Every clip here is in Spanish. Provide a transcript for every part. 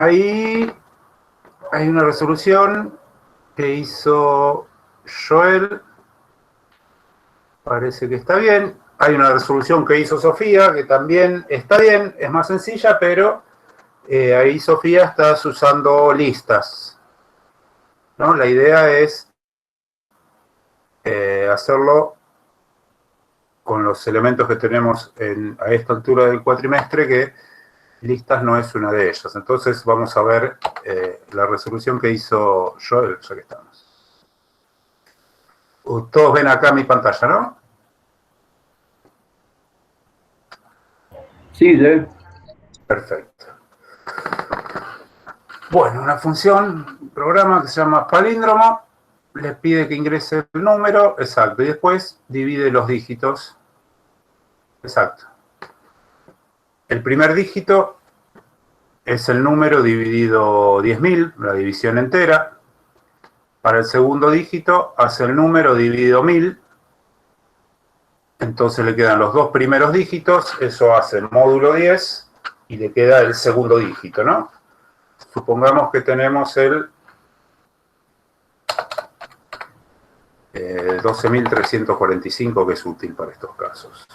Ahí hay una resolución que hizo Joel. Parece que está bien. Hay una resolución que hizo Sofía, que también está bien, es más sencilla, pero ahí Sofía estás usando listas, ¿no? La idea es hacerlo con los elementos que tenemos a esta altura del cuatrimestre, que listas no es una de ellas. Entonces vamos a ver la resolución que hizo Joel, ya que estamos. Todos ven acá mi pantalla, ¿no? Sí, sí. Perfecto. Bueno, una función, un programa que se llama palíndromo, le pide que ingrese el número, exacto, y después divide los dígitos, exacto. El primer dígito es el número dividido 10.000, la división entera. Para el segundo dígito hace el número dividido 1000, entonces le quedan los dos primeros dígitos, eso hace módulo 10 y le queda el segundo dígito, ¿no? Supongamos que tenemos el 12.345, que es útil para estos casos,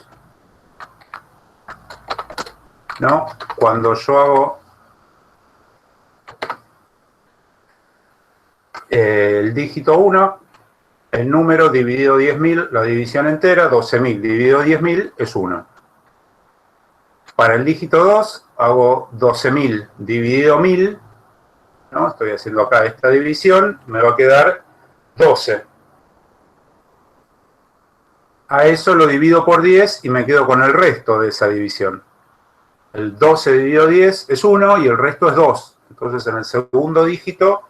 ¿no? Cuando yo hago el dígito 1, el número dividido 10.000, la división entera, 12.000 dividido 10.000 es 1. Para el dígito 2 hago 12.000 dividido 1000, ¿no? Estoy haciendo acá esta división, me va a quedar 12. A eso lo divido por 10 y me quedo con el resto de esa división. El 12 dividido 10 es 1 y el resto es 2. Entonces en el segundo dígito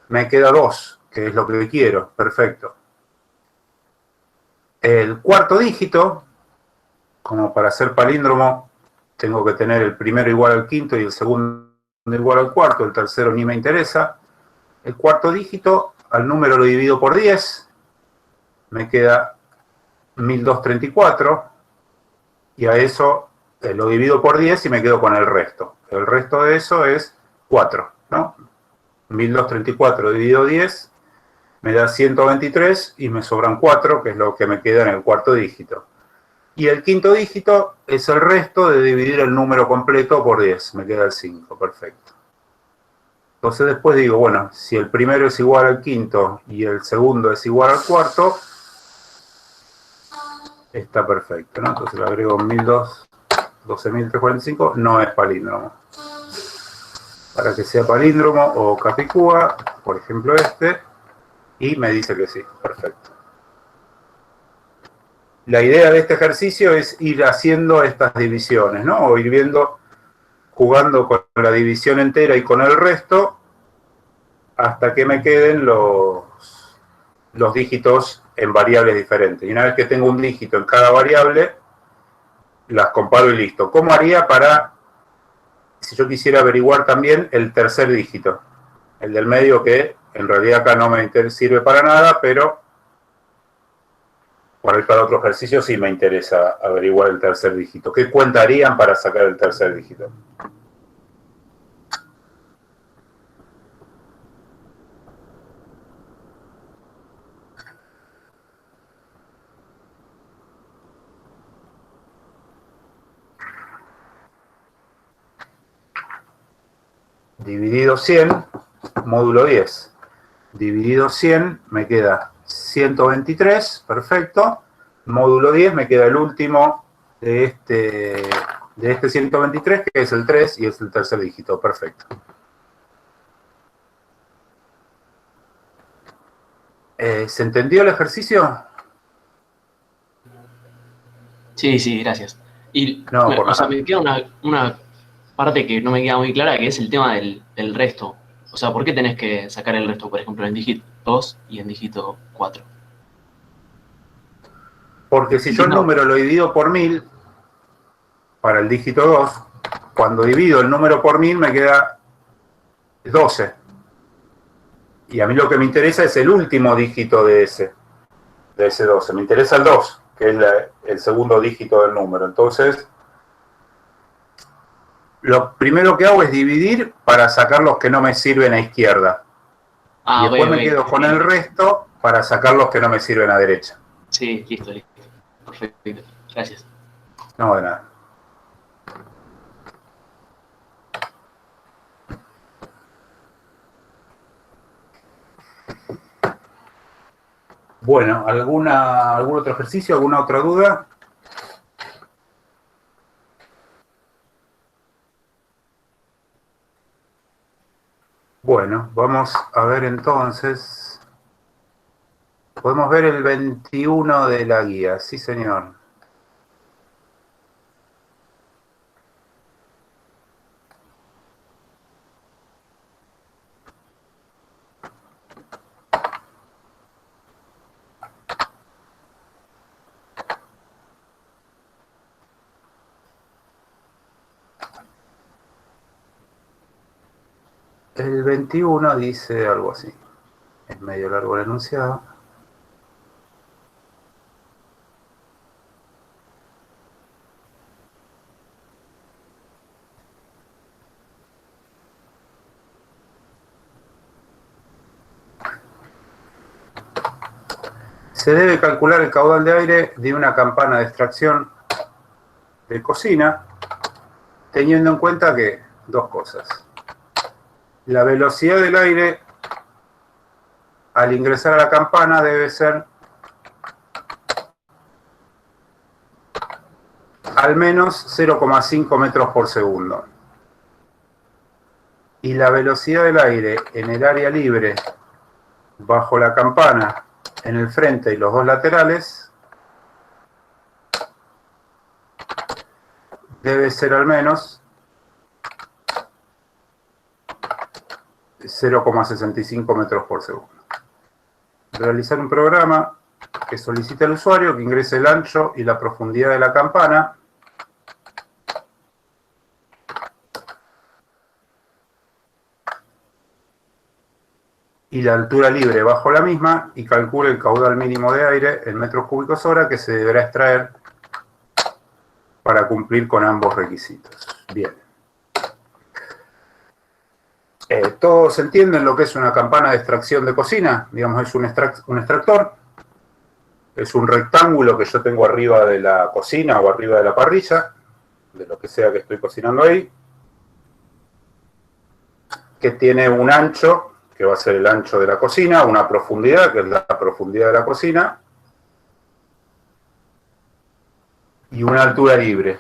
me queda 2, que es lo que quiero. Perfecto. El cuarto dígito, como para hacer palíndromo, tengo que tener el primero igual al quinto y el segundo igual al cuarto, el tercero ni me interesa. El cuarto dígito, al número lo divido por 10, me queda 1234, y a eso lo divido por 10 y me quedo con el resto. El resto de eso es 4, ¿no? 1234 dividido 10 me da 123 y me sobran 4, que es lo que me queda en el cuarto dígito. Y el quinto dígito es el resto de dividir el número completo por 10, me queda el 5, perfecto. Entonces después digo, bueno, si el primero es igual al quinto y el segundo es igual al cuarto, está perfecto, ¿no? Entonces le agrego 12.345, no es palíndromo. Para que sea palíndromo o capicúa, por ejemplo este, y me dice que sí, perfecto. La idea de este ejercicio es ir haciendo estas divisiones, ¿no? O ir viendo, jugando con la división entera y con el resto, hasta que me queden los dígitos en variables diferentes. Y una vez que tengo un dígito en cada variable, las comparo y listo. ¿Cómo haría para, si yo quisiera averiguar también el tercer dígito? El del medio, que en realidad acá no me sirve para nada, pero para otro ejercicio sí me interesa averiguar el tercer dígito. ¿Qué cuenta harían para sacar el tercer dígito? Dividido 100, módulo 10. Dividido 100 me queda 123, perfecto. Módulo 10 me queda el último de este 123, que es el 3 y es el tercer dígito, perfecto. ¿Se entendió el ejercicio? Sí, sí, gracias. Y, No, por o sea, nada. me queda una parte que no me queda muy clara, que es el tema del resto. O sea, ¿por qué tenés que sacar el resto, por ejemplo, en dígito 2 y en dígito 4? Porque si yo el número lo divido por 1000, para el dígito 2, cuando divido el número por 1000 me queda 12. Y a mí lo que me interesa es el último dígito de ese 12. Me interesa el 2, que es el segundo dígito del número. Entonces, lo primero que hago es dividir para sacar los que no me sirven a izquierda. Y después me quedo con el resto para sacar los que no me sirven a derecha. Sí, listo. Perfecto. Gracias. No, de nada. Bueno, ¿algún otro ejercicio? ¿Alguna otra duda? Bueno, vamos a ver entonces. Podemos ver el 21 de la guía, sí señor. El 21 dice algo así. Es medio largo el enunciado. Se debe calcular el caudal de aire de una campana de extracción de cocina, teniendo en cuenta que dos cosas. La velocidad del aire al ingresar a la campana debe ser al menos 0,5 metros por segundo. Y la velocidad del aire en el área libre bajo la campana, en el frente y los dos laterales, debe ser al menos 0,65 metros por segundo. Realizar un programa que solicite al usuario que ingrese el ancho y la profundidad de la campana y la altura libre bajo la misma y calcule el caudal mínimo de aire en metros cúbicos hora que se deberá extraer para cumplir con ambos requisitos. Bien. ¿Todos entienden lo que es una campana de extracción de cocina? Digamos, es un extractor. Es un rectángulo que yo tengo arriba de la cocina o arriba de la parrilla, de lo que sea que estoy cocinando ahí, que tiene un ancho, que va a ser el ancho de la cocina, una profundidad, que es la profundidad de la cocina, y una altura libre,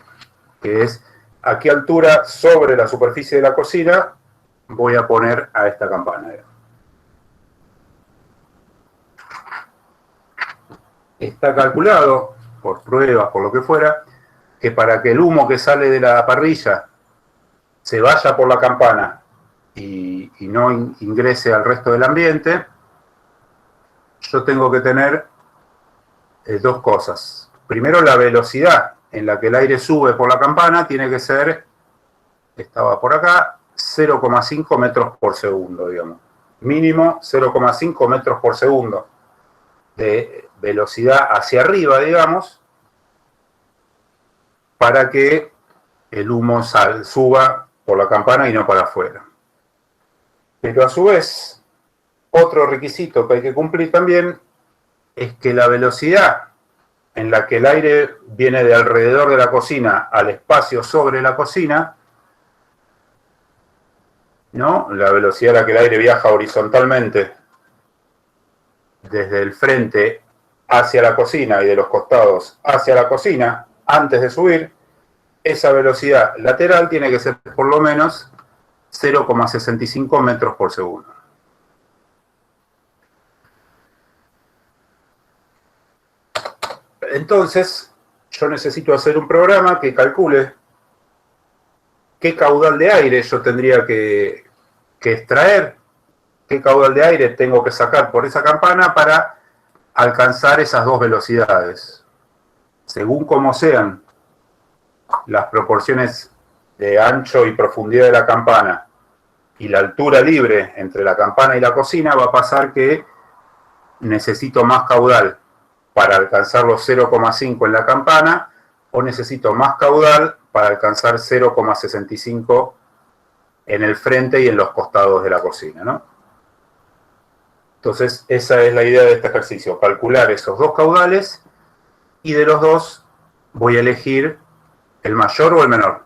que es a qué altura sobre la superficie de la cocina voy a poner a esta campana. Está calculado, por pruebas, por lo que fuera, que para que el humo que sale de la parrilla se vaya por la campana y no ingrese al resto del ambiente, yo tengo que tener dos cosas. Primero, la velocidad en la que el aire sube por la campana tiene que ser, estaba por acá, 0,5 metros por segundo, digamos. Mínimo 0,5 metros por segundo de velocidad hacia arriba, digamos, para que el humo suba por la campana y no para afuera. Pero a su vez, otro requisito que hay que cumplir también es que la velocidad en la que el aire viene de alrededor de la cocina al espacio sobre la cocina, ¿no? La velocidad a la que el aire viaja horizontalmente desde el frente hacia la cocina y de los costados hacia la cocina antes de subir, esa velocidad lateral tiene que ser por lo menos 0,65 metros por segundo. Entonces, yo necesito hacer un programa que calcule qué caudal de aire yo tendría que extraer, qué caudal de aire tengo que sacar por esa campana para alcanzar esas dos velocidades. Según como sean las proporciones de ancho y profundidad de la campana y la altura libre entre la campana y la cocina, va a pasar que necesito más caudal para alcanzar los 0,5 en la campana o necesito más caudal para alcanzar 0,65 en el frente y en los costados de la cocina, ¿no? Entonces, esa es la idea de este ejercicio, calcular esos dos caudales y de los dos voy a elegir el mayor o el menor.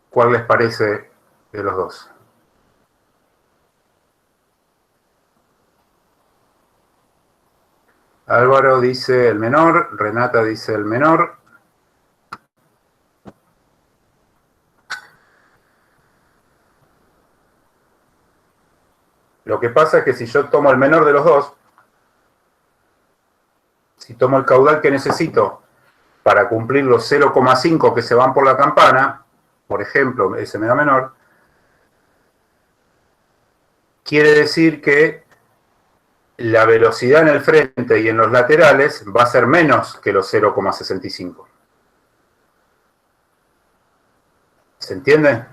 ¿Cuál les parece de los dos? Álvaro dice el menor, Renata dice el menor. Lo que pasa es que si yo tomo el menor de los dos, si tomo el caudal que necesito para cumplir los 0,5 que se van por la campana, por ejemplo, ese me da menor, quiere decir que la velocidad en el frente y en los laterales va a ser menos que los 0,65. ¿Se entiende?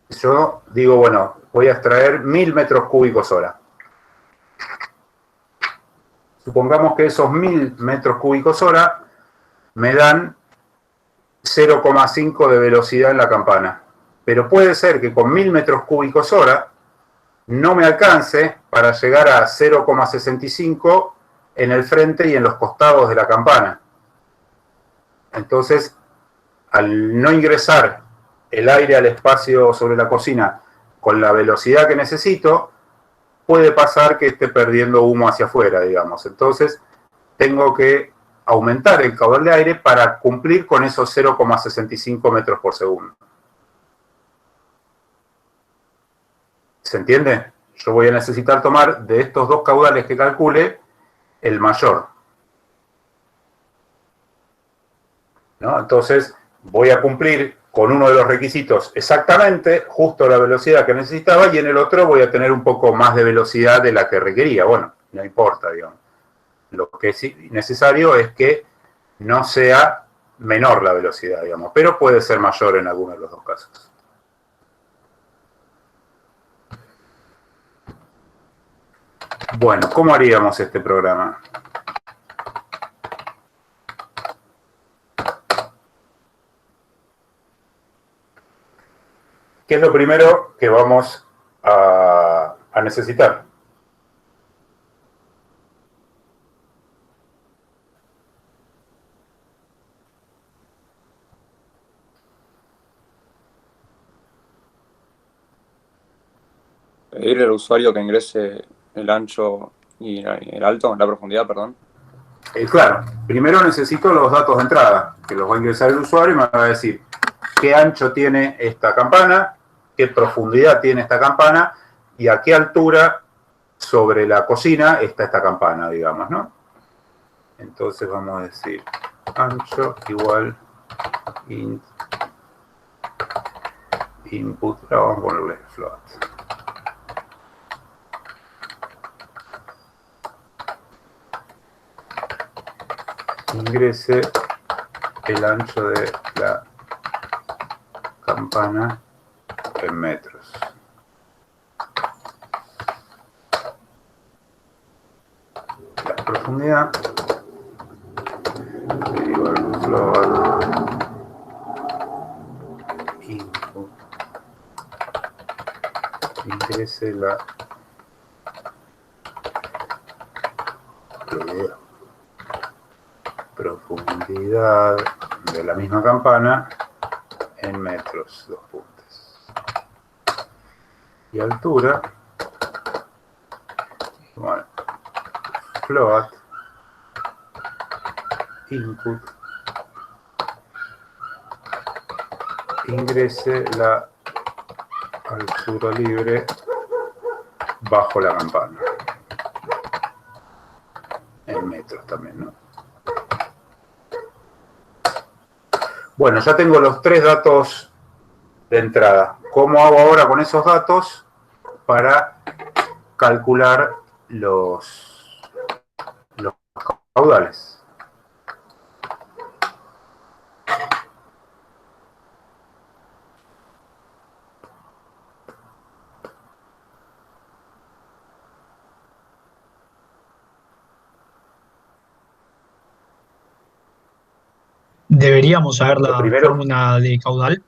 Yo digo, bueno, voy a extraer 1000 metros cúbicos hora. Supongamos que esos 1000 metros cúbicos hora me dan 0,5 de velocidad en la campana. Pero puede ser que con 1000 metros cúbicos hora no me alcance para llegar a 0,65 en el frente y en los costados de la campana. Entonces, al no ingresar el aire al espacio sobre la cocina con la velocidad que necesito, puede pasar que esté perdiendo humo hacia afuera, digamos. Entonces, tengo que aumentar el caudal de aire para cumplir con esos 0,65 metros por segundo. ¿Se entiende? Yo voy a necesitar tomar de estos dos caudales que calcule el mayor, ¿no? Entonces, voy a cumplir con uno de los requisitos exactamente, justo la velocidad que necesitaba, y en el otro voy a tener un poco más de velocidad de la que requería. Bueno, no importa, digamos. Lo que es necesario es que no sea menor la velocidad, digamos, pero puede ser mayor en alguno de los dos casos. Bueno, ¿cómo haríamos este programa? ¿Qué es lo primero que vamos a necesitar? Pedirle al usuario que ingrese el ancho y el alto, la profundidad, perdón. Claro, primero necesito los datos de entrada, que los va a ingresar el usuario y me va a decir qué ancho tiene esta campana, qué profundidad tiene esta campana y a qué altura sobre la cocina está esta campana, digamos, ¿no? Entonces vamos a decir ancho igual input, vamos a ponerle float. Ingrese el ancho de la campana en metros. La profundidad igual float input. Ingrese la profundidad de la misma campana en metros, dos puntos. Y altura, bueno, float, input, ingrese la altura libre bajo la campana. En metros también, ¿no? Bueno, ya tengo los tres datos de entrada. ¿Cómo hago ahora con esos datos para calcular los caudales? ¿Deberíamos saber Lo la primero, fórmula de caudal?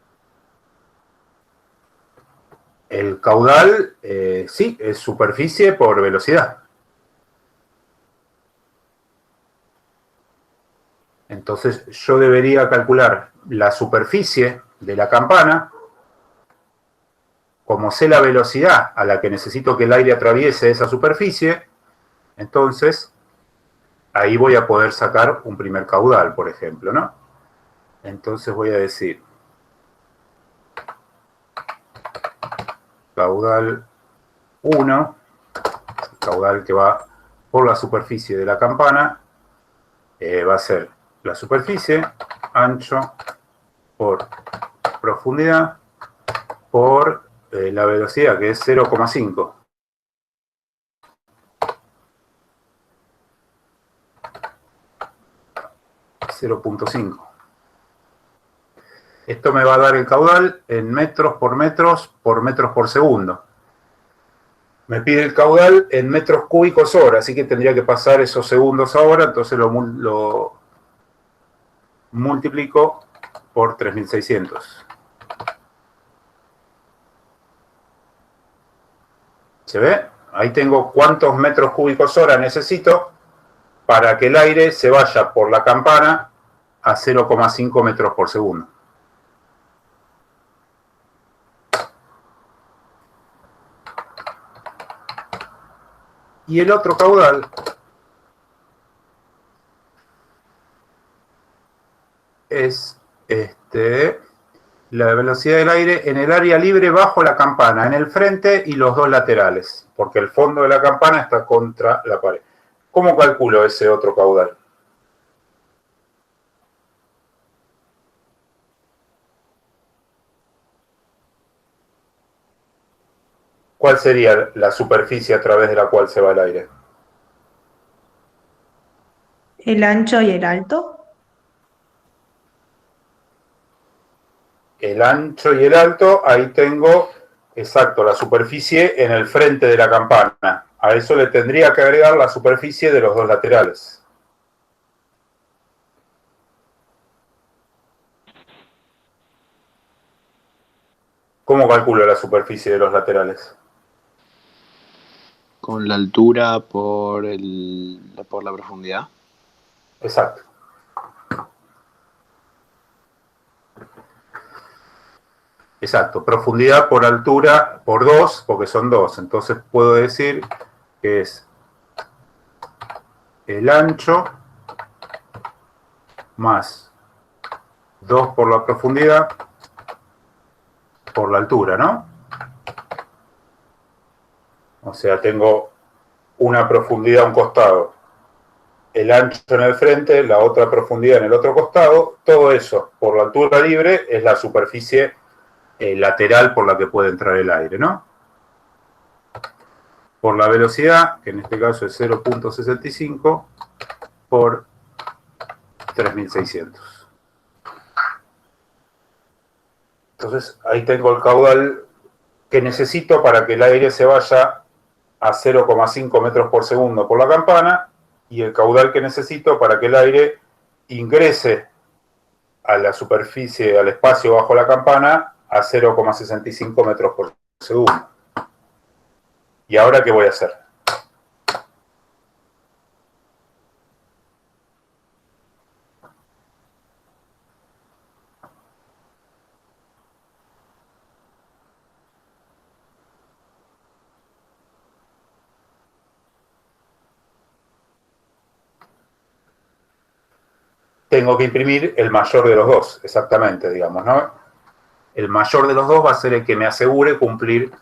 el caudal, sí, es superficie por velocidad. Entonces yo debería calcular la superficie de la campana, como sé la velocidad a la que necesito que el aire atraviese esa superficie, entonces ahí voy a poder sacar un primer caudal, por ejemplo, ¿no? Entonces voy a decir caudal 1, el caudal que va por la superficie de la campana, va a ser la superficie, ancho por profundidad, por la velocidad, que es 0,5. 0,5. Esto me va a dar el caudal en metros por metros por segundo. Me pide el caudal en metros cúbicos hora, así que tendría que pasar esos segundos ahora, entonces lo multiplico por 3600. ¿Se ve? Ahí tengo cuántos metros cúbicos hora necesito para que el aire se vaya por la campana a 0,5 metros por segundo. Y el otro caudal es la velocidad del aire en el área libre bajo la campana, en el frente y los dos laterales, porque el fondo de la campana está contra la pared. ¿Cómo calculo ese otro caudal? ¿Cuál sería la superficie a través de la cual se va el aire? El ancho y el alto. El ancho y el alto, ahí tengo, exacto, la superficie en el frente de la campana. A eso le tendría que agregar la superficie de los dos laterales. ¿Cómo calculo la superficie de los laterales? Con la altura por la profundidad. Exacto. Exacto, profundidad por altura por 2, porque son 2. Entonces puedo decir que es el ancho más 2 por la profundidad por la altura, ¿no? O sea, tengo una profundidad a un costado, el ancho en el frente, la otra profundidad en el otro costado, todo eso por la altura libre es la superficie lateral por la que puede entrar el aire, ¿no? Por la velocidad, que en este caso es 0,65 por 3600. Entonces ahí tengo el caudal que necesito para que el aire se vaya a 0,5 metros por segundo por la campana y el caudal que necesito para que el aire ingrese a la superficie, al espacio bajo la campana a 0,65 metros por segundo. ¿Y ahora qué voy a hacer? Tengo que imprimir el mayor de los dos, exactamente, digamos, ¿no? El mayor de los dos va a ser el que me asegure cumplir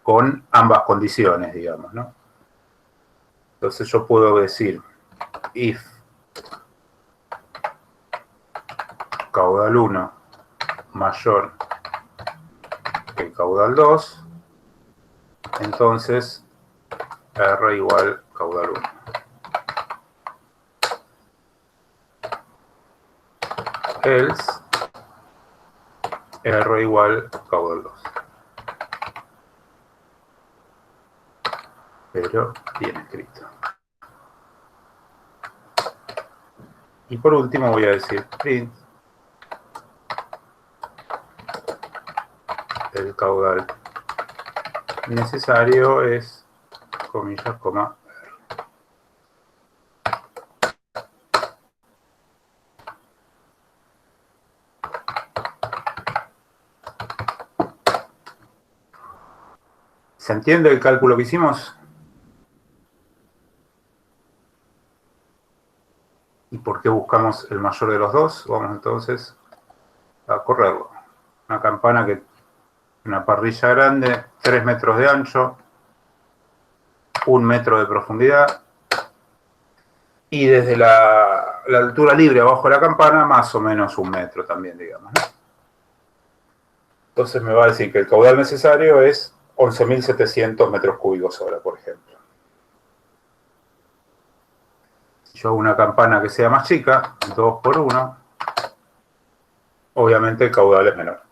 con ambas condiciones, digamos, ¿no? Entonces yo puedo decir if caudal 1 mayor que el caudal 2, entonces R igual caudal 1. Else R igual caudal 2. Pero bien escrito. Y por último voy a decir print el caudal necesario es, comillas, coma. ¿Se entiende el cálculo que hicimos? ¿Y por qué buscamos el mayor de los dos? Vamos entonces a correrlo. Una campana que, una parrilla grande, 3 metros de ancho, 1 metro de profundidad, y desde la altura libre abajo de la campana, más o menos 1 metro también, digamos, ¿no? Entonces me va a decir que el caudal necesario es 11.700 metros cúbicos hora, por ejemplo. Si yo hago una campana que sea más chica, 2 por 1, obviamente el caudal es menor.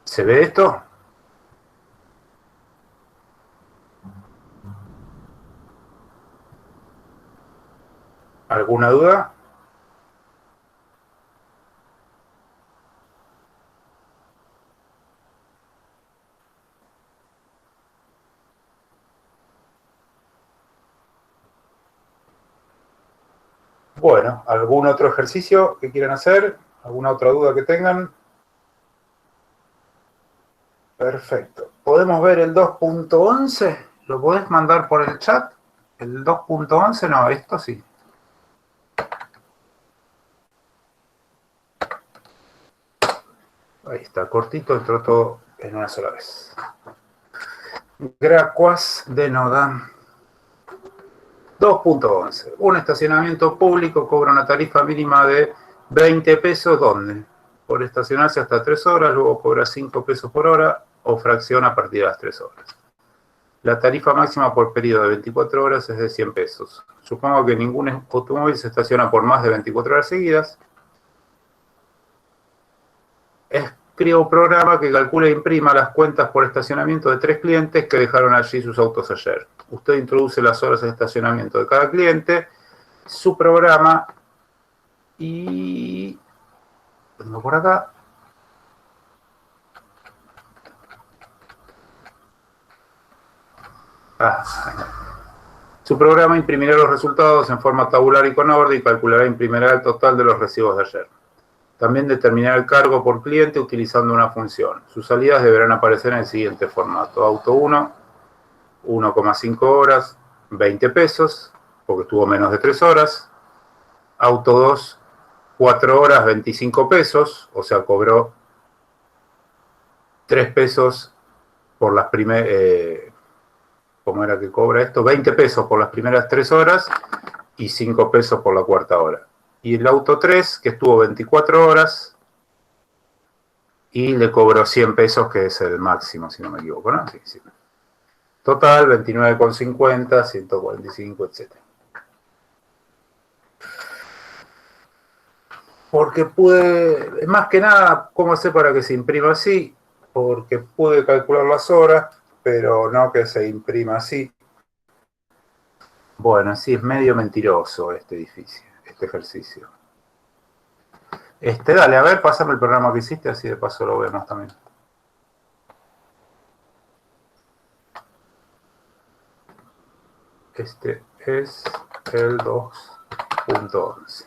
¿Se ve esto? ¿Alguna duda? Bueno, ¿algún otro ejercicio que quieran hacer? ¿Alguna otra duda que tengan? Perfecto. ¿Podemos ver el 2.11? ¿Lo podés mandar por el chat? ¿El 2.11? No, esto sí. Ahí está, cortito, entró todo en una sola vez. Gracuas de Noda. 2.11. Un estacionamiento público cobra una tarifa mínima de 20 pesos, ¿dónde? Por estacionarse hasta 3 horas, luego cobra 5 pesos por hora o fracción a partir de las 3 horas. La tarifa máxima por periodo de 24 horas es de 100 pesos. Supongo que ningún automóvil se estaciona por más de 24 horas seguidas. Escriba un programa que calcule e imprima las cuentas por estacionamiento de 3 clientes que dejaron allí sus autos ayer. Usted introduce las horas de estacionamiento de cada cliente, su programa y... Tengo por acá. Su programa imprimirá los resultados en forma tabular y con orden y calculará e imprimirá el total de los recibos de ayer. También determinará el cargo por cliente utilizando una función. Sus salidas deberán aparecer en el siguiente formato. Auto 1, 1,5 horas, 20 pesos, porque estuvo menos de 3 horas. Auto 2, 4 horas, 25 pesos, o sea, cobró 3 pesos por las primeras... ¿Cómo era que cobra esto? 20 pesos por las primeras 3 horas y 5 pesos por la cuarta hora. Y el auto 3, que estuvo 24 horas y le cobró 100 pesos, que es el máximo, si no me equivoco, ¿no? Sí, sí. Total, 29,50, 145, etc. Porque pude, más que nada, ¿cómo hacer para que se imprima así? Porque pude calcular las horas, pero no que se imprima así. Bueno, sí, es medio mentiroso este edificio, este ejercicio. Dale, a ver, pásame el programa que hiciste, así de paso lo vemos también. Este es el 2.11.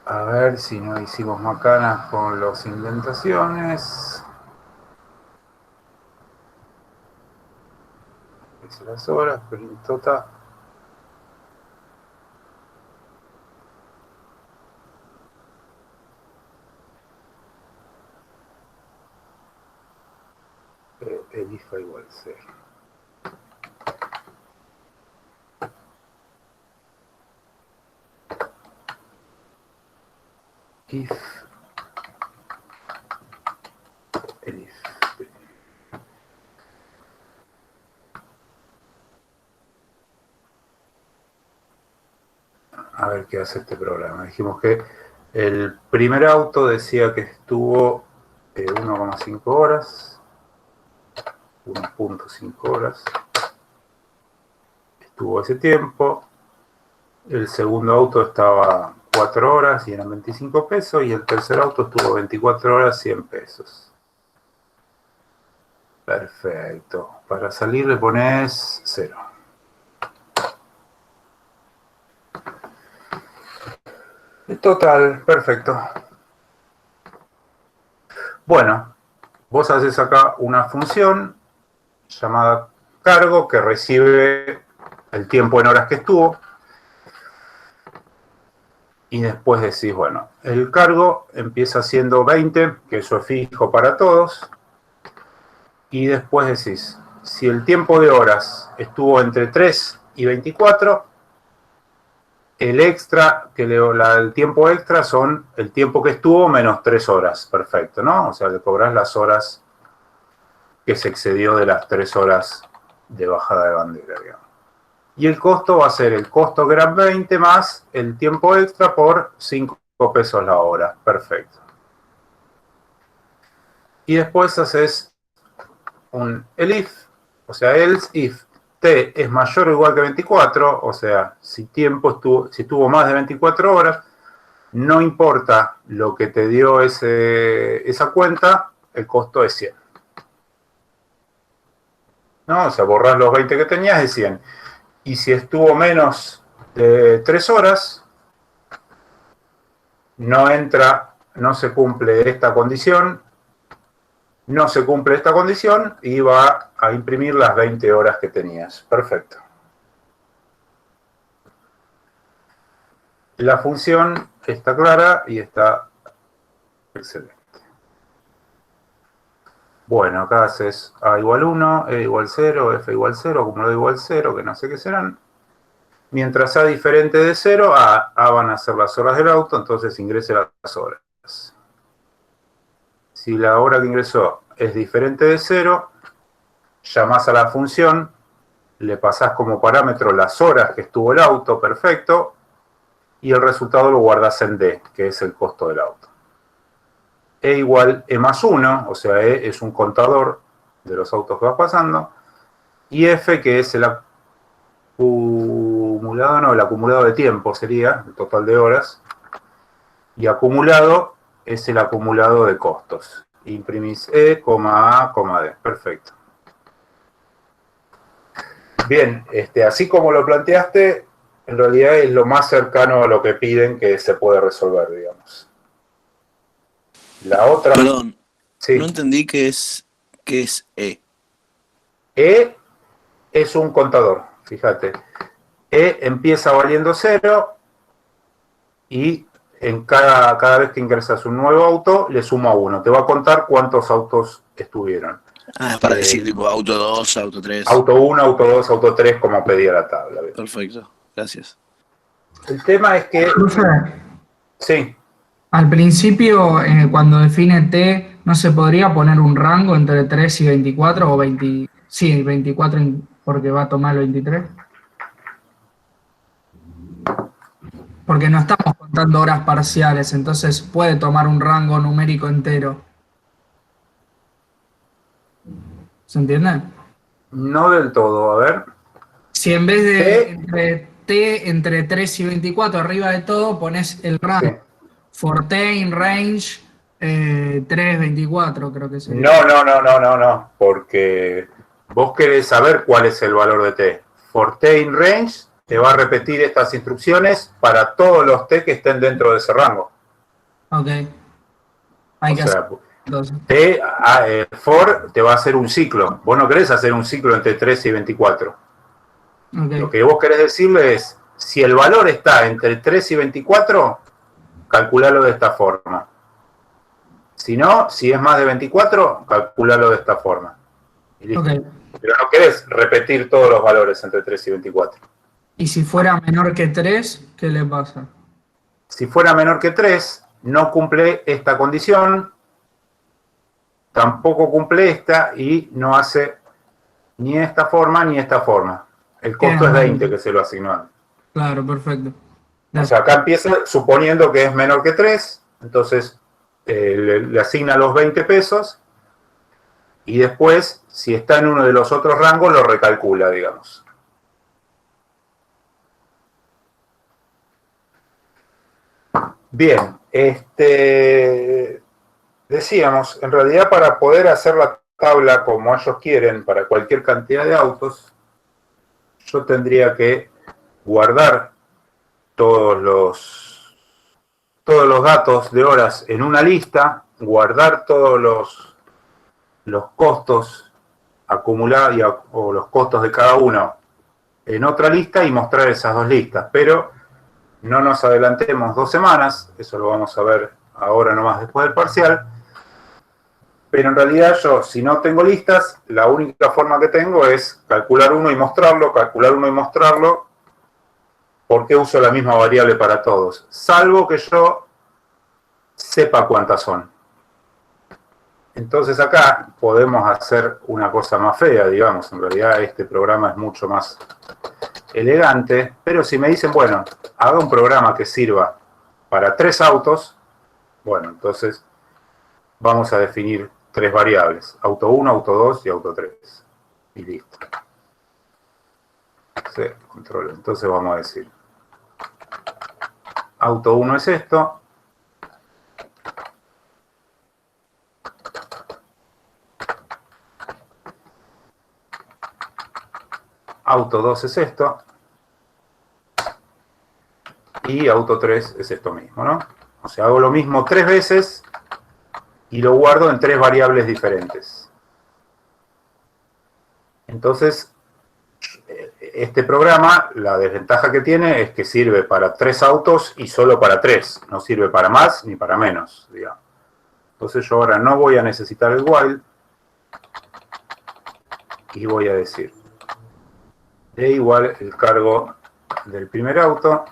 A ver si no hicimos macanas con las indentaciones. Hice las horas, printota. el if igual 0. If el if. A ver qué hace este programa. Dijimos que el primer auto decía que estuvo 1,5 horas, 1.5 horas. Estuvo ese tiempo. El segundo auto estaba 4 horas y eran 25 pesos. Y el tercer auto estuvo 24 horas, 100 pesos. Perfecto. Para salir le pones 0. Total, perfecto. Bueno, vos haces acá una función llamada cargo que recibe el tiempo en horas que estuvo. Y después decís, bueno, el cargo empieza siendo 20, que eso es fijo para todos. Y después decís, si el tiempo de horas estuvo entre 3 y 24, el extra, el tiempo extra son el tiempo que estuvo menos 3 horas. Perfecto, ¿no? O sea, le cobrás las horas que se excedió de las 3 horas de bajada de bandera, digamos. Y el costo va a ser el costo que eran 20 más el tiempo extra por 5 pesos la hora. Perfecto. Y después haces un elif, o sea, else if t es mayor o igual que 24, o sea, si estuvo más de 24 horas, no importa lo que te dio esa cuenta, el costo es 100. ¿No? O sea, borrás los 20 que tenías, es 100. Y si estuvo menos de 3 horas, no se cumple esta condición, y va a imprimir las 20 horas que tenías. Perfecto. La función está clara y está excelente. Bueno, acá haces A igual 1, E igual 0, F igual 0, acumulado igual 0, que no sé qué serán. Mientras A diferente de 0, A van a ser las horas del auto, entonces ingrese las horas. Si la hora que ingresó es diferente de 0, llamás a la función, le pasás como parámetro las horas que estuvo el auto, perfecto, y el resultado lo guardás en D, que es el costo del auto. E igual E más 1, o sea, E es un contador de los autos que vas pasando, y F, que es el acumulado de tiempo sería, el total de horas, y acumulado es el acumulado de costos. Imprimís E, A, D. Perfecto. Bien, así como lo planteaste, en realidad es lo más cercano a lo que piden que se puede resolver, digamos. La otra... Perdón, sí. No entendí qué es E. E es un contador, fíjate. E empieza valiendo 0 y en cada vez que ingresas un nuevo auto, le suma 1. Te va a contar cuántos autos estuvieron. Ah, es para decir tipo auto 2, auto 3. Auto 1, auto 2, auto 3, como pedía la tabla. ¿Ves? Perfecto, gracias. El tema es que... Profe, Sí. al principio, cuando define T, ¿no se podría poner un rango entre 3 y 24 o 20? Sí, 24 porque va a tomar el 23. Porque no estamos contando horas parciales, entonces puede tomar un rango numérico entero. ¿Se entiende? No del todo, a ver. Si en vez de entre 3 y 24 arriba de todo, pones el rango. Sí. Fortain, range, 3, 24 creo que sería. No, porque vos querés saber cuál es el valor de T. Fortain range te va a repetir estas instrucciones para todos los T que estén dentro de ese rango. Ok. Hay que hacer entonces. For te va a hacer un ciclo. Vos no querés hacer un ciclo entre 13 y 24. Okay. Lo que vos querés decirle es, si el valor está entre 3 y 24, calculalo de esta forma. Si no, si es más de 24, calculalo de esta forma. Y listo. Ok. Pero no querés repetir todos los valores entre 3 y 24. Y si fuera menor que 3, ¿qué le pasa? Si fuera menor que 3, no cumple esta condición, tampoco cumple esta y no hace ni esta forma ni esta forma. El costo es 20 que se lo asignó. Claro, perfecto. O sea, acá empieza suponiendo que es menor que 3, entonces le asigna los 20 pesos y después, si está en uno de los otros rangos, lo recalcula, digamos. Bien, decíamos, en realidad para poder hacer la tabla como ellos quieren para cualquier cantidad de autos, yo tendría que guardar todos los datos de horas en una lista, guardar todos los costos acumulados o los costos de cada uno en otra lista y mostrar esas dos listas. Pero no nos adelantemos 2 semanas, eso lo vamos a ver ahora nomás después del parcial. Pero en realidad yo, si no tengo listas, la única forma que tengo es calcular uno y mostrarlo, calcular uno y mostrarlo. ¿Por qué uso la misma variable para todos? Salvo que yo sepa cuántas son. Entonces acá podemos hacer una cosa más fea, digamos. En realidad este programa es mucho más elegante. Pero si me dicen, bueno, haga un programa que sirva para 3 autos, bueno, entonces vamos a definir 3 variables. Auto 1, auto 2 y auto 3. Y listo. Sí, control. Entonces vamos a decir, auto 1 es esto. Auto 2 es esto. Y auto 3 es esto mismo, ¿no? O sea, hago lo mismo 3 veces y lo guardo en 3 variables diferentes. Entonces, este programa, la desventaja que tiene es que sirve para 3 autos y solo para 3. No sirve para más ni para menos, digamos. Entonces yo ahora no voy a necesitar el while y voy a decir E igual el cargo del primer auto,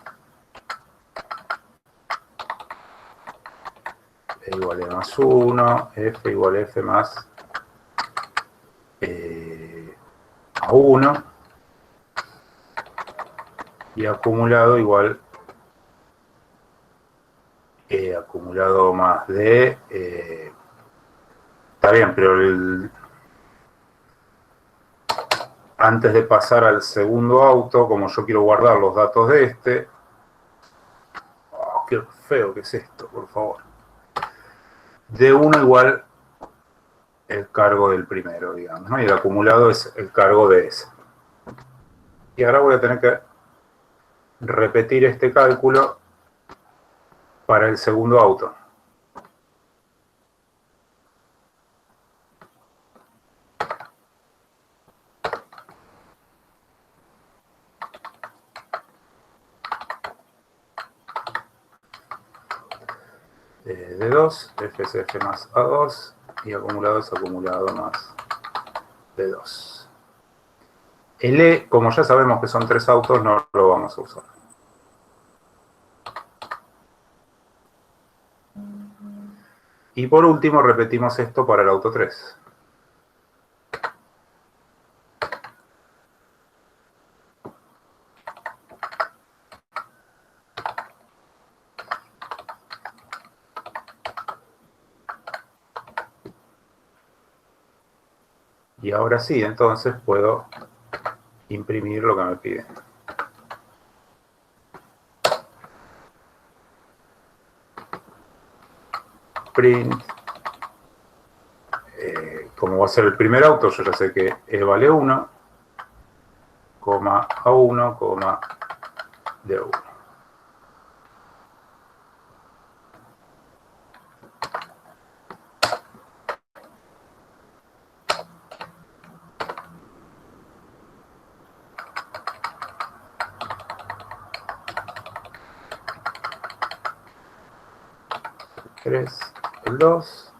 E igual E más 1, F igual F más a 1 y acumulado igual acumulado más D. Está bien, pero antes de pasar al segundo auto, como yo quiero guardar los datos de este, qué feo que es esto, por favor. D1 igual el cargo del primero, digamos, ¿no? Y el acumulado es el cargo de ese. Y ahora voy a tener que repetir este cálculo para el segundo auto. D2, F es F más A2 y acumulado es acumulado más D2. El E, como ya sabemos que son 3 autos, no lo vamos a usar. Y por último repetimos esto para el auto 3. Y ahora sí, entonces puedo imprimir lo que me piden. Print. Como va a ser el primer auto, yo ya sé que E vale 1, coma A1, coma D1. El 2,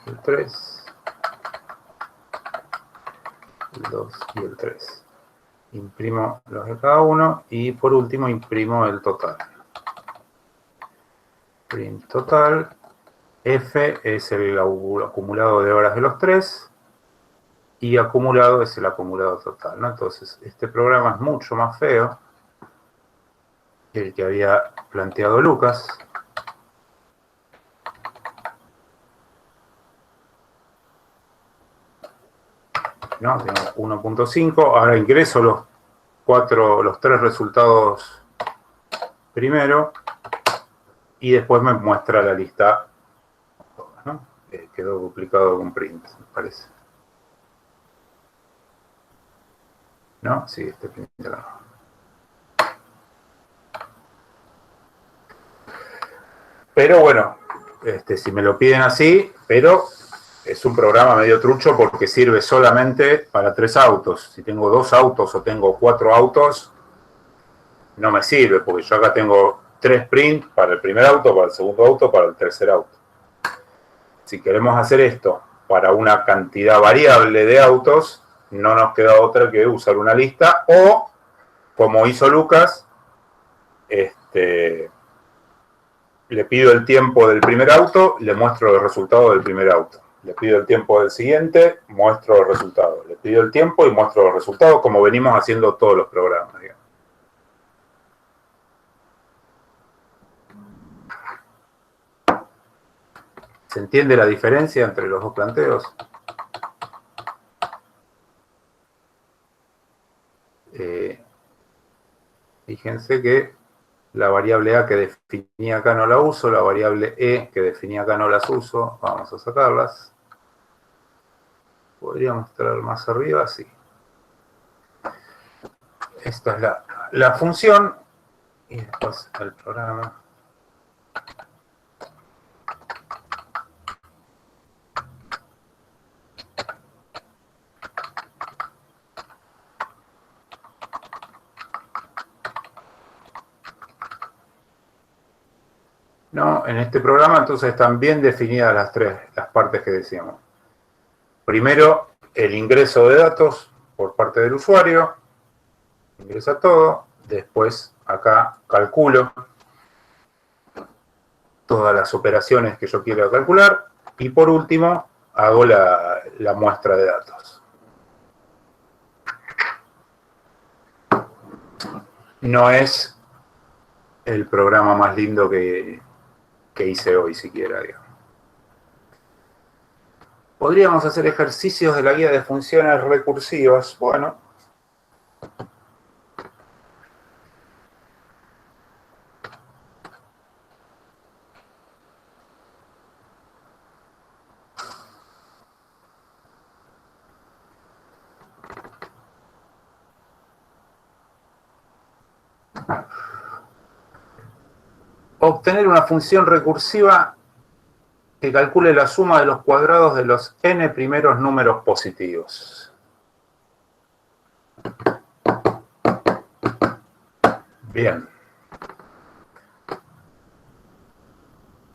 el 3, el 2 y el 3. Imprimo los de cada uno y por último imprimo el total. Print total. F es el acumulado de horas de los 3 y acumulado es el acumulado total, ¿no? Entonces, este programa es mucho más feo que el que había planteado Lucas. ¿No? Tengo 1.5. Ahora ingreso los 3 resultados primero y después me muestra la lista, ¿no? Quedó duplicado con print, me parece. ¿No? Sí, este print no. Pero bueno, si me lo piden así, pero es un programa medio trucho porque sirve solamente para 3 autos. Si tengo 2 autos o tengo 4 autos, no me sirve porque yo acá tengo 3 print para el primer auto, para el segundo auto, para el tercer auto. Si queremos hacer esto para una cantidad variable de autos, no nos queda otra que usar una lista o, como hizo Lucas, le pido el tiempo del primer auto, le muestro el resultado del primer auto. Le pido el tiempo del siguiente, muestro los resultados. Le pido el tiempo y muestro los resultados, como venimos haciendo todos los programas, digamos. ¿Se entiende la diferencia entre los dos planteos? Fíjense que la variable A que definí acá no la uso, la variable E que definí acá no las uso. Vamos a sacarlas. Podría mostrar más arriba, sí. Esta es la función y después el programa. No, en este programa entonces están bien definidas las partes que decíamos. Primero, el ingreso de datos por parte del usuario. Ingresa todo. Después, acá calculo todas las operaciones que yo quiero calcular. Y por último, hago la muestra de datos. No es el programa más lindo que hice hoy siquiera, digamos. Podríamos hacer ejercicios de la guía de funciones recursivas. Bueno. Obtener una función recursiva que calcule la suma de los cuadrados de los n primeros números positivos. Bien.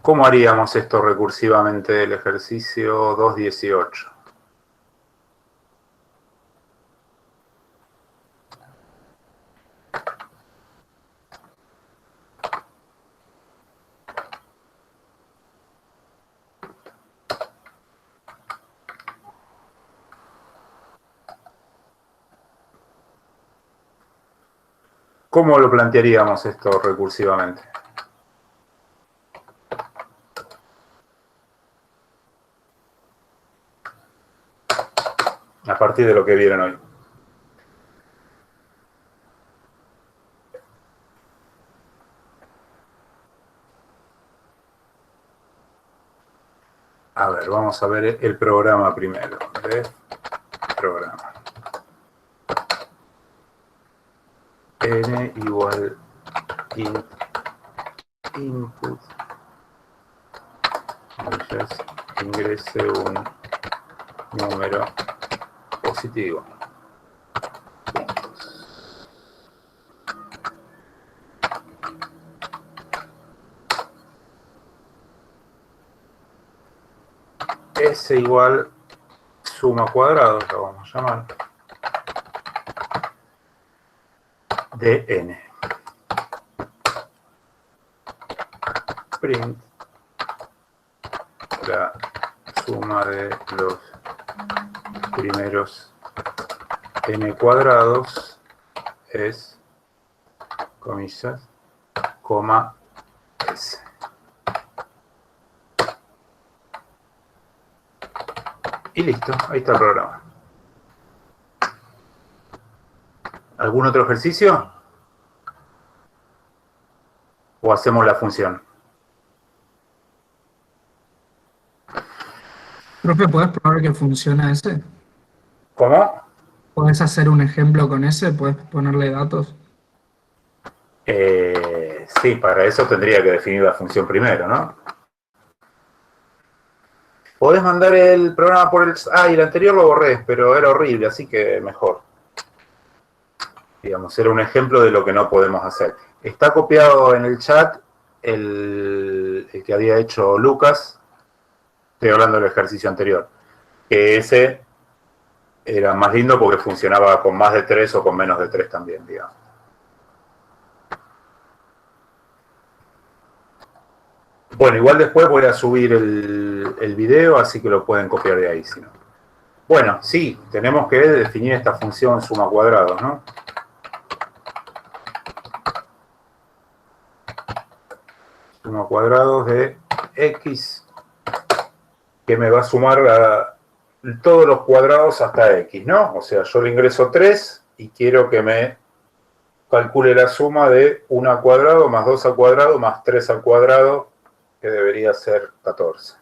¿Cómo haríamos esto recursivamente del ejercicio 2.18? ¿Cómo lo plantearíamos esto recursivamente? A partir de lo que vieron hoy. A ver, vamos a ver el programa primero. ¿Ves? Programa. N igual int input. Entonces ingrese un número positivo. S igual suma cuadrados, lo vamos a llamar, de n. Print la suma de los primeros n cuadrados es, comillas, coma s. Y listo, ahí está el programa. ¿Algún otro ejercicio? ¿O hacemos la función? Profe, ¿puedes probar que funciona ese? ¿Cómo? ¿Puedes hacer un ejemplo con ese? ¿Puedes ponerle datos? Sí, para eso tendría que definir la función primero, ¿no? Podés mandar el programa por el... Ah, y el anterior lo borré, pero era horrible, así que mejor. Digamos, era un ejemplo de lo que no podemos hacer. Está copiado en el chat el que había hecho Lucas. Estoy hablando del ejercicio anterior. Que ese era más lindo porque funcionaba con más de 3 o con menos de 3 también, digamos. Bueno, igual después voy a subir el video, así que lo pueden copiar de ahí, si no. Bueno, sí, tenemos que definir esta función suma cuadrados, ¿no? Suma cuadrados de x, que me va a sumar a todos los cuadrados hasta x, ¿no? O sea, yo le ingreso 3 y quiero que me calcule la suma de 1 al cuadrado más 2 al cuadrado más 3 al cuadrado, que debería ser 14.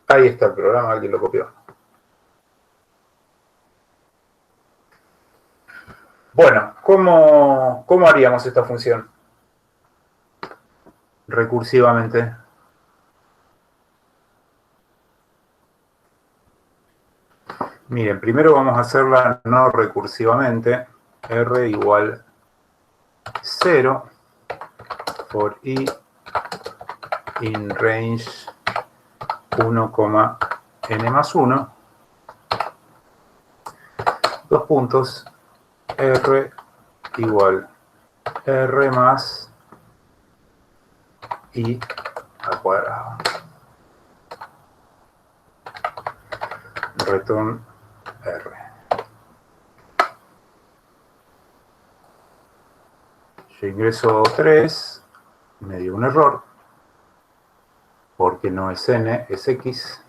Ahí está el programa, alguien lo copió. Bueno, ¿cómo haríamos esta función? Recursivamente. Miren, primero vamos a hacerla no recursivamente. R igual 0 for i in range 1, n más 1. Dos puntos. R igual R más I al cuadrado. Return R. Yo ingreso 3, me dio un error, porque no es n, es x.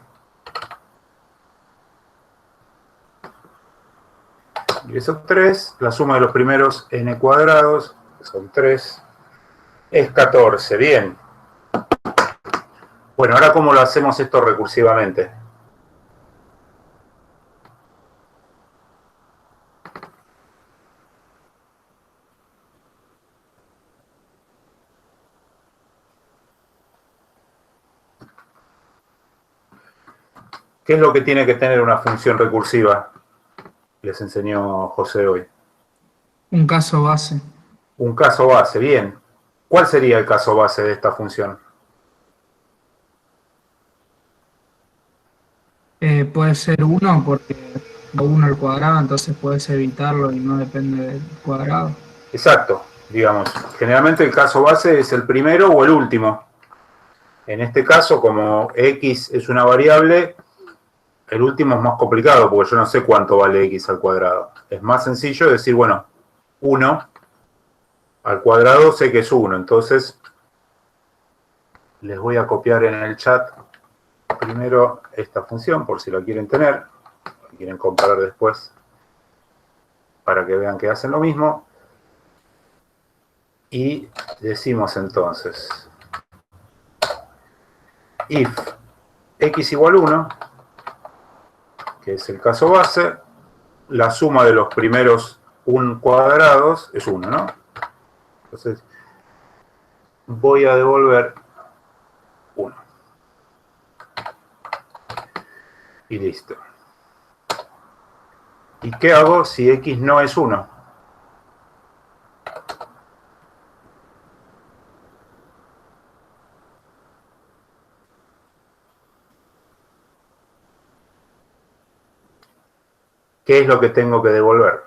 Ingreso 3, la suma de los primeros n cuadrados, que son 3, es 14. Bien. Bueno, ahora ¿cómo lo hacemos esto recursivamente? ¿Qué es lo que tiene que tener una función recursiva? Les enseñó José hoy. Un caso base. Un caso base, bien. ¿Cuál sería el caso base de esta función? Puede ser 1 porque 1 al cuadrado, entonces puedes evitarlo y no depende del cuadrado. Exacto, digamos. Generalmente el caso base es el primero o el último. En este caso, como x es una variable, el último es más complicado porque yo no sé cuánto vale x al cuadrado. Es más sencillo decir, bueno, 1 al cuadrado sé que es 1. Entonces, les voy a copiar en el chat primero esta función, por si la quieren tener, si quieren comparar después, para que vean que hacen lo mismo. Y decimos entonces, if x igual 1, que es el caso base, la suma de los primeros 1 cuadrados es 1, ¿no? Entonces, voy a devolver 1. Y listo. ¿Y qué hago si x no es 1? ¿qué es lo que tengo que devolver?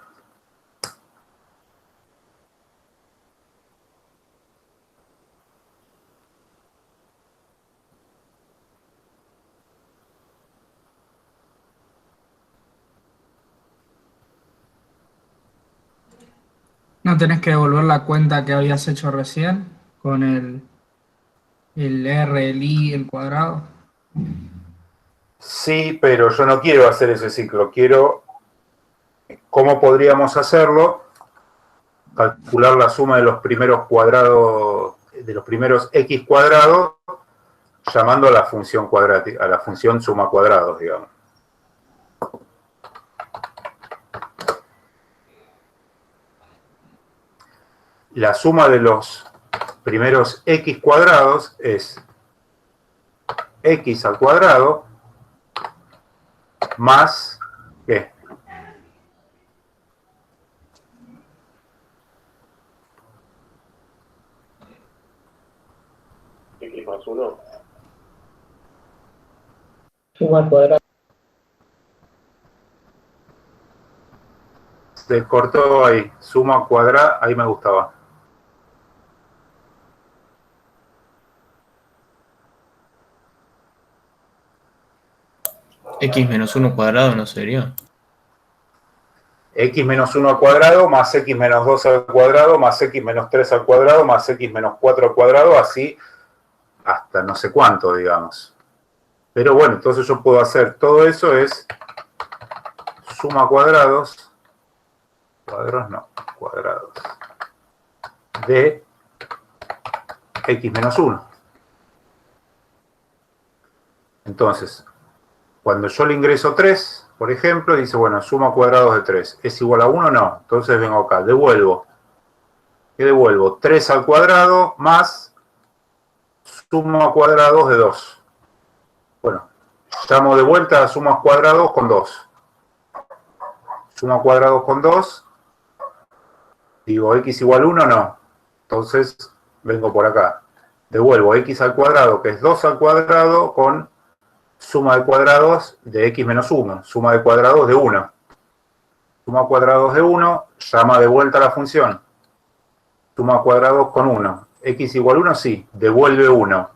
¿No tenés que devolver la cuenta que habías hecho recién con el R, el I, el cuadrado? Sí, pero yo no quiero hacer ese ciclo. Quiero, ¿cómo podríamos hacerlo? Calcular la suma de los primeros cuadrados, de los primeros x cuadrados, llamando a la función cuadrática, a la función suma cuadrados, digamos. La suma de los primeros x cuadrados es x al cuadrado más, ¿qué? X más 1. Suma al cuadrado. Se cortó ahí, suma cuadrada, ahí me gustaba. X menos 1 cuadrado no sería. X menos 1 al cuadrado más x menos 2 al cuadrado más x menos 3 al cuadrado más x menos 4 al cuadrado, así hasta no sé cuánto, digamos. Pero bueno, entonces yo puedo hacer todo eso es suma cuadrados de x menos 1. Entonces, cuando yo le ingreso 3, por ejemplo, dice, bueno, suma cuadrados de 3. ¿Es igual a 1? No. Entonces vengo acá, devuelvo. ¿Qué devuelvo? 3 al cuadrado más suma cuadrados de 2. Bueno, llamo de vuelta a sumas cuadrados con 2. Suma cuadrados con 2. Digo, ¿x igual a 1? No. Entonces, vengo por acá. Devuelvo x al cuadrado, que es 2 al cuadrado, con suma de cuadrados de x menos 1. Suma de cuadrados de 1. Suma cuadrados de 1, llama de vuelta a la función. Suma cuadrados con 1. ¿X igual a 1? Sí. Devuelve 1.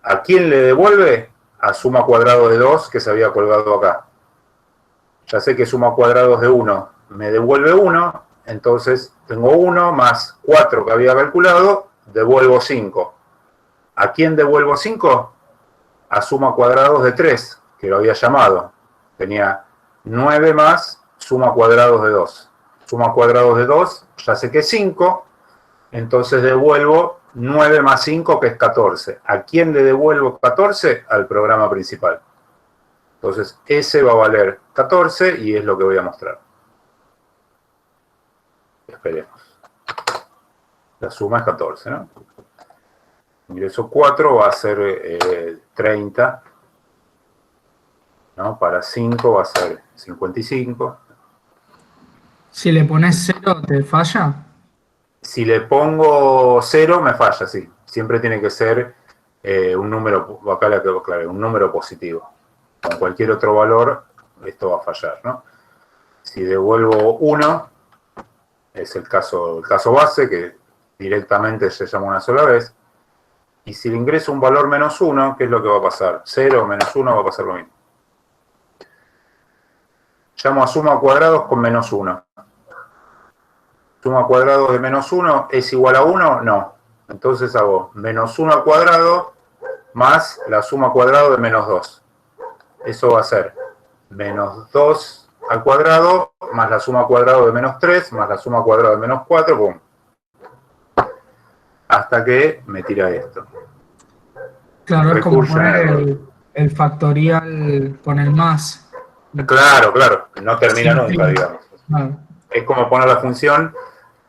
¿A quién le devuelve? A suma cuadrados de 2, que se había colgado acá. Ya sé que suma cuadrados de 1 me devuelve 1, entonces tengo 1 más 4 que había calculado, devuelvo 5. ¿A quién devuelvo 5? A suma cuadrados de 3, que lo había llamado. Tenía 9 más suma cuadrados de 2. Suma cuadrados de 2, ya sé que es 5, entonces devuelvo 9 más 5, que es 14. ¿A quién le devuelvo 14? Al programa principal. Entonces, ese va a valer 14 y es lo que voy a mostrar. Esperemos. La suma es 14, ¿no? Ingreso 4 va a ser 30. ¿No? Para 5 va a ser 55. Si le pones 0, ¿te falla? Si le pongo 0, me falla, sí. Siempre tiene que ser un número, acá le quedó claro, un número positivo. Con cualquier otro valor, esto va a fallar, ¿no? Si devuelvo 1, es el caso base, que directamente se llama una sola vez. Y si le ingreso un valor menos 1, ¿qué es lo que va a pasar? 0 menos 1 va a pasar lo mismo. Llamo a suma cuadrados con menos 1. Suma cuadrados de menos 1 es igual a 1, no. Entonces hago menos 1 al cuadrado más la suma cuadrado de menos 2. Eso va a ser menos 2 al cuadrado más la suma cuadrado de menos 3 más la suma cuadrado de menos 4, ¡pum! Hasta que me tira esto. Claro, es como Recursion poner error. el factorial con el más. Claro, no termina Sí, nunca, sí. digamos. Claro. Es como poner la función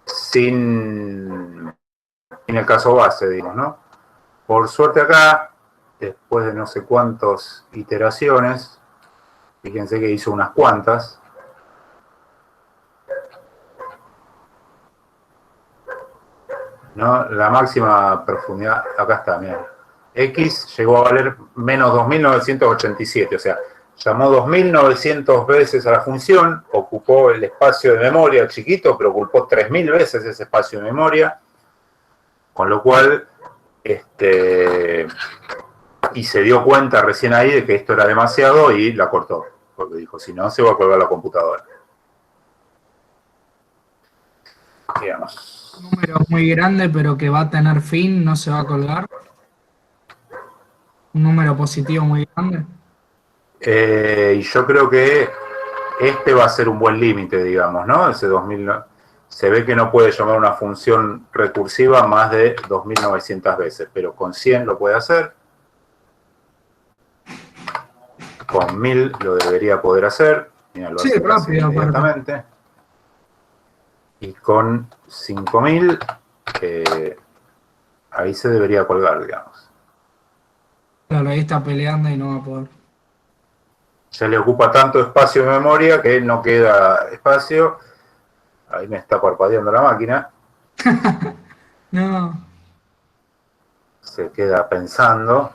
sin el caso base, digamos, ¿no? Por suerte acá, después de no sé cuántas iteraciones, fíjense que hizo unas cuantas, ¿no? La máxima profundidad, acá está, miren. X llegó a valer menos 2.987, o sea, llamó 2900 veces a la función, ocupó el espacio de memoria chiquito, pero ocupó 3000 veces ese espacio de memoria, con lo cual, y se dio cuenta recién ahí de que esto era demasiado y la cortó, porque dijo, si no, se va a colgar la computadora. Digamos. Un número muy grande, pero que va a tener fin, no se va a colgar. Un número positivo muy grande. Y yo creo que este va a ser un buen límite, digamos, ¿no? Ese 2000, se ve que no puede llamar una función recursiva más de 2900 veces, pero con 100 lo puede hacer. Con 1000 lo debería poder hacer. Mira, lo Sí, hace casi rápido, inmediatamente. Y con 5000, ahí se debería colgar, digamos. Claro, ahí está peleando y no va a poder. Ya le ocupa tanto espacio de memoria que no queda espacio. Ahí me está parpadeando la máquina. No, Se queda pensando.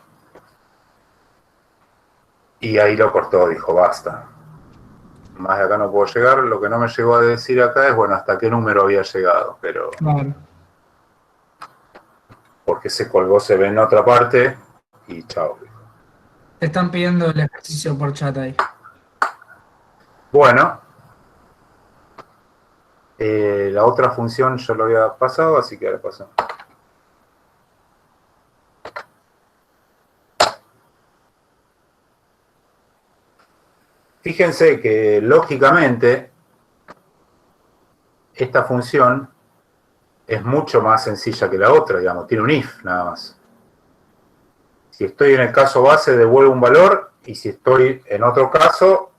Y ahí lo cortó, dijo, basta. Más de acá no puedo llegar. Lo que no me llegó a decir acá es, bueno, hasta qué número había llegado. Pero claro. porque se colgó se ve en otra parte y chao. Te están pidiendo el ejercicio por chat ahí. Bueno. La otra función ya lo había pasado, así que ahora pasó. Fíjense que lógicamente esta función es mucho más sencilla que la otra, digamos, tiene un if nada más. Si estoy en el caso base devuelvo un valor y si estoy en otro caso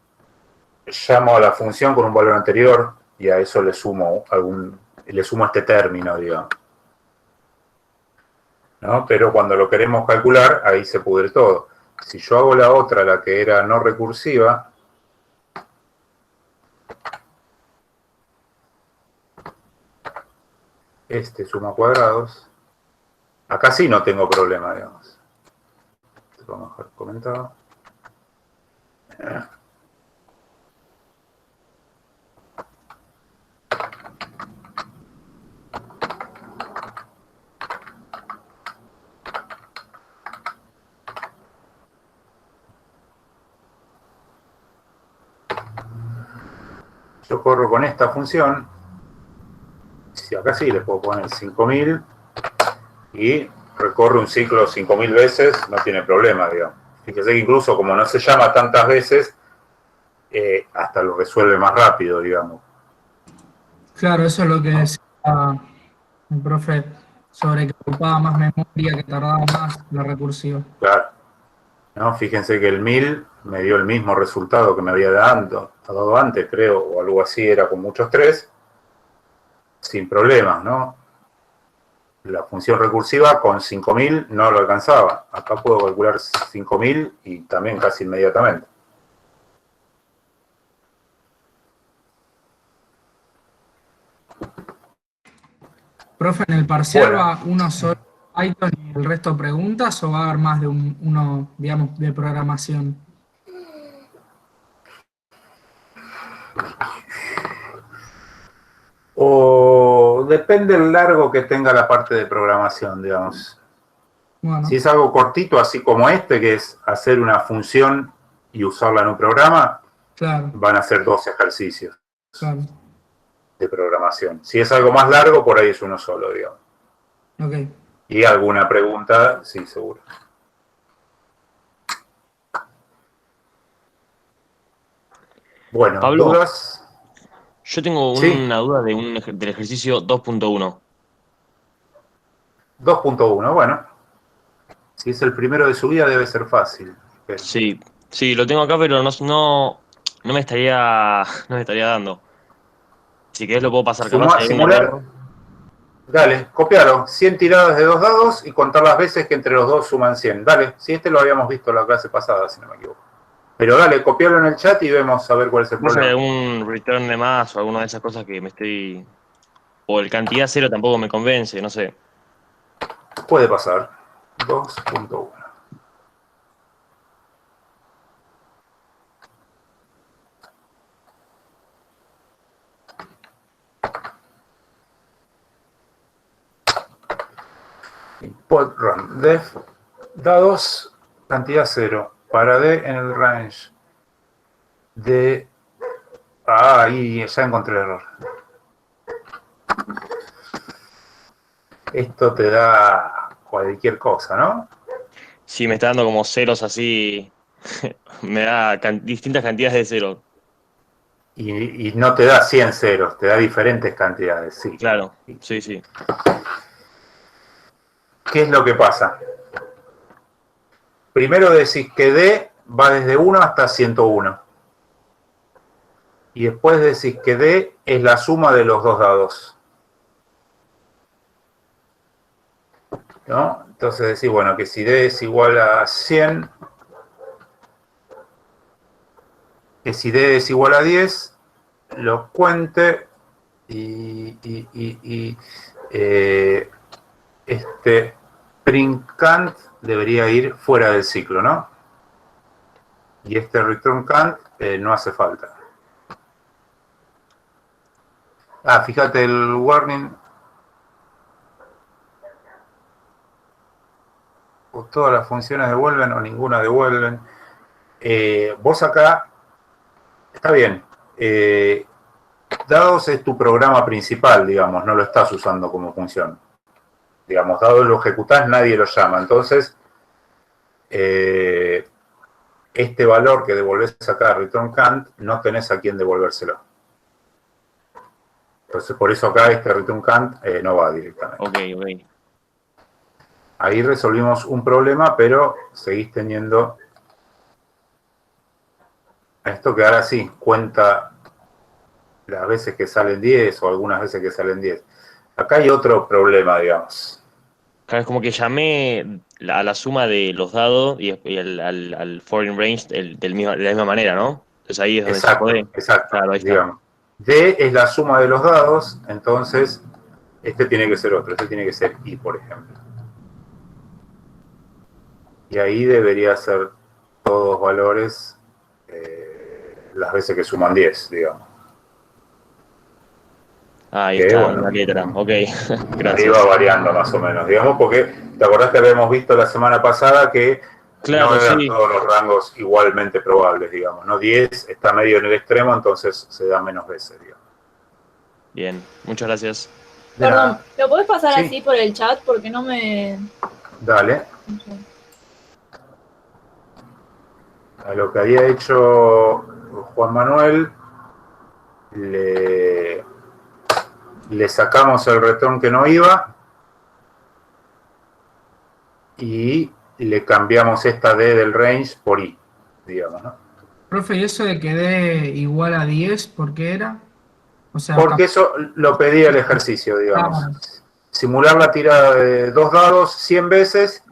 llamo a la función con un valor anterior y a eso le sumo este término, digamos. ¿No? Pero cuando lo queremos calcular, ahí se pudre todo. Si yo hago la otra, la que era no recursiva, suma cuadrados, acá sí no tengo problema, digamos. Vamos a dejar comentado. Yo corro con esta función, si acá sí le puedo poner 5000 y recorre un ciclo 5000 veces, no tiene problema, digamos. Fíjese que incluso como no se llama tantas veces, hasta lo resuelve más rápido, digamos. Claro, eso es lo que decía el profe, sobre que ocupaba más memoria, que tardaba más la recursiva. Claro. ¿No? Fíjense que el 1000 me dio el mismo resultado que me había dado antes, creo, o algo así, era con muchos 3, sin problemas, ¿no? La función recursiva con 5000 no lo alcanzaba. Acá puedo calcular 5000 y también casi inmediatamente. Profe, ¿en el parcial Bueno. va uno solo Python y el resto preguntas o va a haber más de uno, digamos, de programación? O depende del largo que tenga la parte de programación, digamos. Bueno, Si es algo cortito, así como este, que es hacer una función y usarla en un programa, claro, van a ser 2 ejercicios claro. de programación. Si es algo más largo, por ahí es uno solo, digamos. Ok. Y alguna pregunta, sí, seguro. Bueno, Pablo, ¿dudas? yo tengo Sí. una duda del ejercicio 2.1. 2.1, bueno. Si es el primero de su vida, debe ser fácil. Pero Sí, lo tengo acá, pero no me estaría dando. Si querés lo puedo pasar, capaz si hay algún simular, error. dale, copialo. 100 tiradas de 2 dados y contar las veces que entre los dos suman 100. Dale, si este lo habíamos visto en la clase pasada, si no me equivoco. Pero dale, copialo en el chat y vemos a ver cuál es el No sé, problema. algún return de más o alguna de esas cosas que me estoy... O el cantidad cero tampoco me convence, no sé. Puede pasar. 2.1. Pod run. Def dados, cantidad 0. Para D en el range de... Ah, ahí ya encontré el error. Esto te da cualquier cosa, ¿no? Sí, me está dando como ceros así. Me da distintas cantidades de cero. Y no te da 100 ceros, te da diferentes cantidades, sí. Claro, sí, sí. ¿Qué es lo que pasa? Primero decís que D va desde 1 hasta 101. Y después decís que D es la suma de los dos dados. ¿No? Entonces decís, bueno, que si D es igual a 100, que si D es igual a 10, lo cuente este print cant debería ir fuera del ciclo, ¿no? Y este return cant no hace falta. Ah, fíjate el warning. O todas las funciones devuelven o ninguna devuelven. Vos acá, está bien. Dados es tu programa principal, digamos, no lo estás usando como función. Digamos, dados lo ejecutás, nadie lo llama. Entonces, este valor que devolvés acá, return cant, no tenés a quién devolvérselo. Entonces, por eso acá este return cant no va directamente. Ok. Ahí resolvimos un problema, pero seguís teniendo esto que ahora sí cuenta las veces que salen 10 o algunas veces que salen 10. Acá hay otro problema, digamos. Claro, es como que llamé a la suma de los dados y al foreign range de la misma manera, ¿no? Entonces ahí es donde se puede. Exacto, Claro, ahí está. digamos. D es la suma de los dados, entonces este tiene que ser otro, este tiene que ser I, por ejemplo. Y ahí debería ser todos valores las veces que suman 10, digamos. Ahí Que, está, bueno, una letra. Ok, ahí gracias. va variando más o menos, digamos, porque te acordás que habíamos visto la semana pasada que Claro, no eran sí. todos los rangos igualmente probables, digamos, ¿no? 10 está medio en el extremo, entonces se da menos veces, digamos. Bien, muchas gracias. Perdón, ¿lo podés pasar Sí. así por el chat? Porque no me... Dale. A lo que había hecho Juan Manuel, le sacamos el return que no iba y le cambiamos esta D del range por I, digamos, ¿no? Profe, ¿y eso de que D igual a 10, por qué era? O sea, Porque eso lo pedía el ejercicio, digamos. Simular la tirada de 2 dados 100 veces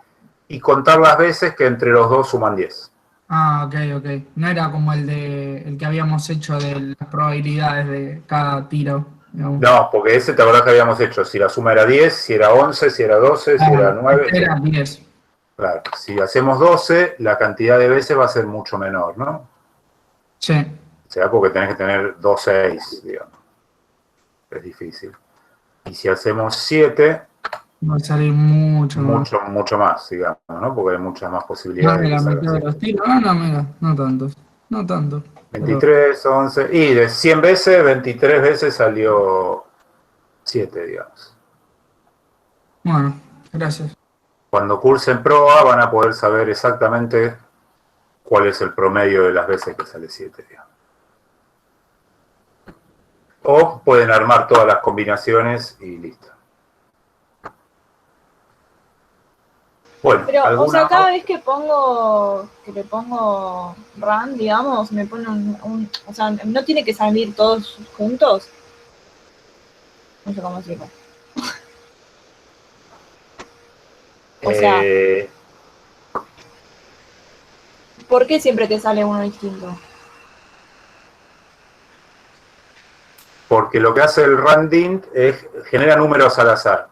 y contar las veces que entre los dos suman 10. ok. No era como el que habíamos hecho de las probabilidades de cada tiro, digamos. No, porque ese te acordás que habíamos hecho, si la suma era 10, si era 11, si era 12, si era 9. Era 10. Claro, si hacemos 12, la cantidad de veces va a ser mucho menor, ¿no? Sí. O sea, porque tenés que tener 2 6, digamos. Es difícil. Y si hacemos 7, Va a salir mucho más, digamos, ¿no? Porque hay muchas más más posibilidades. de la salga mitad de 7. los tiros. No, mira, no tanto. 23, 11, y de 100 veces, 23 veces salió 7, digamos. Bueno, gracias. Cuando cursen proa van a poder saber exactamente cuál es el promedio de las veces que sale 7, digamos. O pueden armar todas las combinaciones y listo. Bueno, Pero, o sea, cada vez que le pongo run, digamos, me pone o sea, no tiene que salir todos juntos. No sé cómo decirlo. O sea, ¿por qué siempre te sale uno distinto? Porque lo que hace el randint es genera números al azar.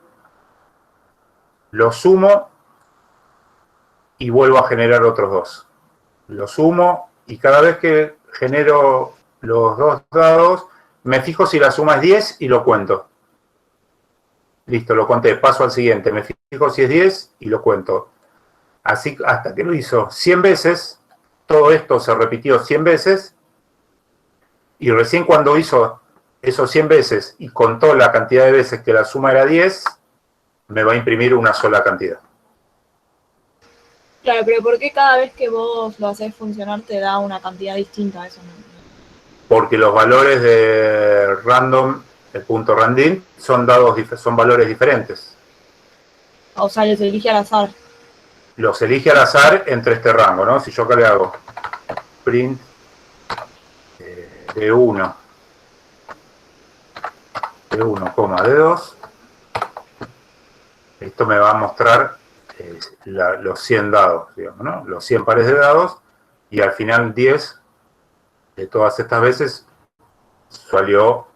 Los sumo y vuelvo a generar otros 2. Los sumo y cada vez que genero los 2 dados, me fijo si la suma es 10 y lo cuento. Listo, lo conté. Paso al siguiente. Me fijo si es 10 y lo cuento. Así hasta que lo hizo 100 veces. Todo esto se repitió 100 veces. Y recién cuando hizo esos 100 veces y contó la cantidad de veces que la suma era 10, me va a imprimir una sola cantidad. Claro, pero ¿por qué cada vez que vos lo haces funcionar te da una cantidad distinta? Eso no. Porque los valores de random, el punto random, son valores diferentes. O sea, los elige al azar. Los elige al azar entre este rango, ¿no? Si yo acá le hago print de 1, D2, esto me va a mostrar los 100 dados, digamos, ¿no? Los 100 pares de dados, y al final 10 de todas estas veces salió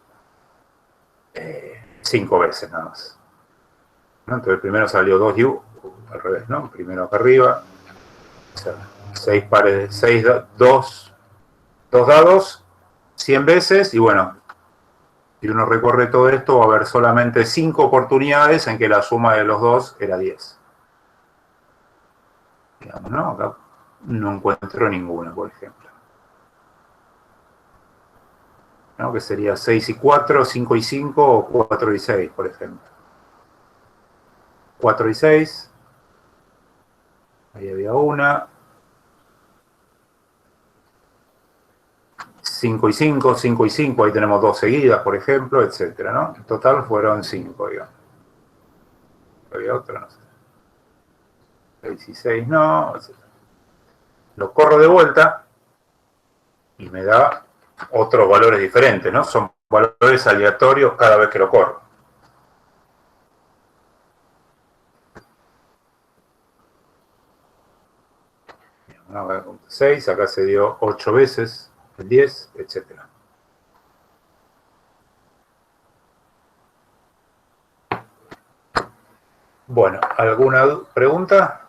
5 veces nada más, ¿no? Entonces primero salió 2 y al revés, ¿no? Primero acá arriba, o sea, 6 pares, 2 dados, 100 veces, y bueno, si uno recorre todo esto, va a haber solamente 5 oportunidades en que la suma de los dos era 10. Digamos, ¿no? Acá no encuentro ninguna, por ejemplo. ¿No? Que sería 6 y 4, 5 y 5 o 4 y 6, por ejemplo. 4 y 6. Ahí había una. 5 y 5, 5 y 5, ahí tenemos 2 seguidas, por ejemplo, etcétera, ¿no? En total fueron 5, digamos. Había otra, no sé. 6 y 6 no, etcétera. Lo corro de vuelta y me da otros valores diferentes, ¿no? Son valores aleatorios cada vez que lo corro. Acá 6, acá se dio 8 veces. 10, etcétera. Bueno, ¿alguna pregunta?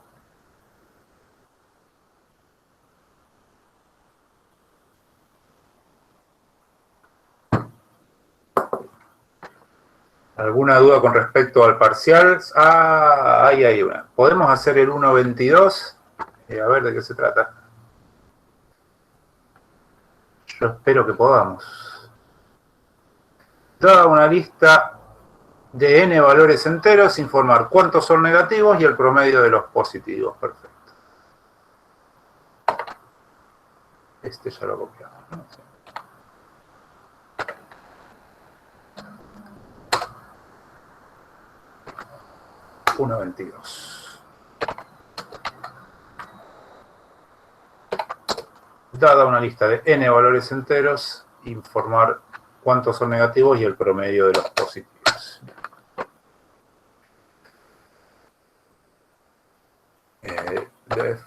¿Alguna duda con respecto al parcial? Ah, ahí hay una. ¿Podemos hacer el 1.22? A ver de qué se trata. Yo espero que podamos. Dada una lista de n valores enteros, informar cuántos son negativos y el promedio de los positivos. Perfecto. Este ya lo copiamos, ¿no? Sí. $1.22. Dada una lista de n valores enteros, informar cuántos son negativos y el promedio de los positivos. Def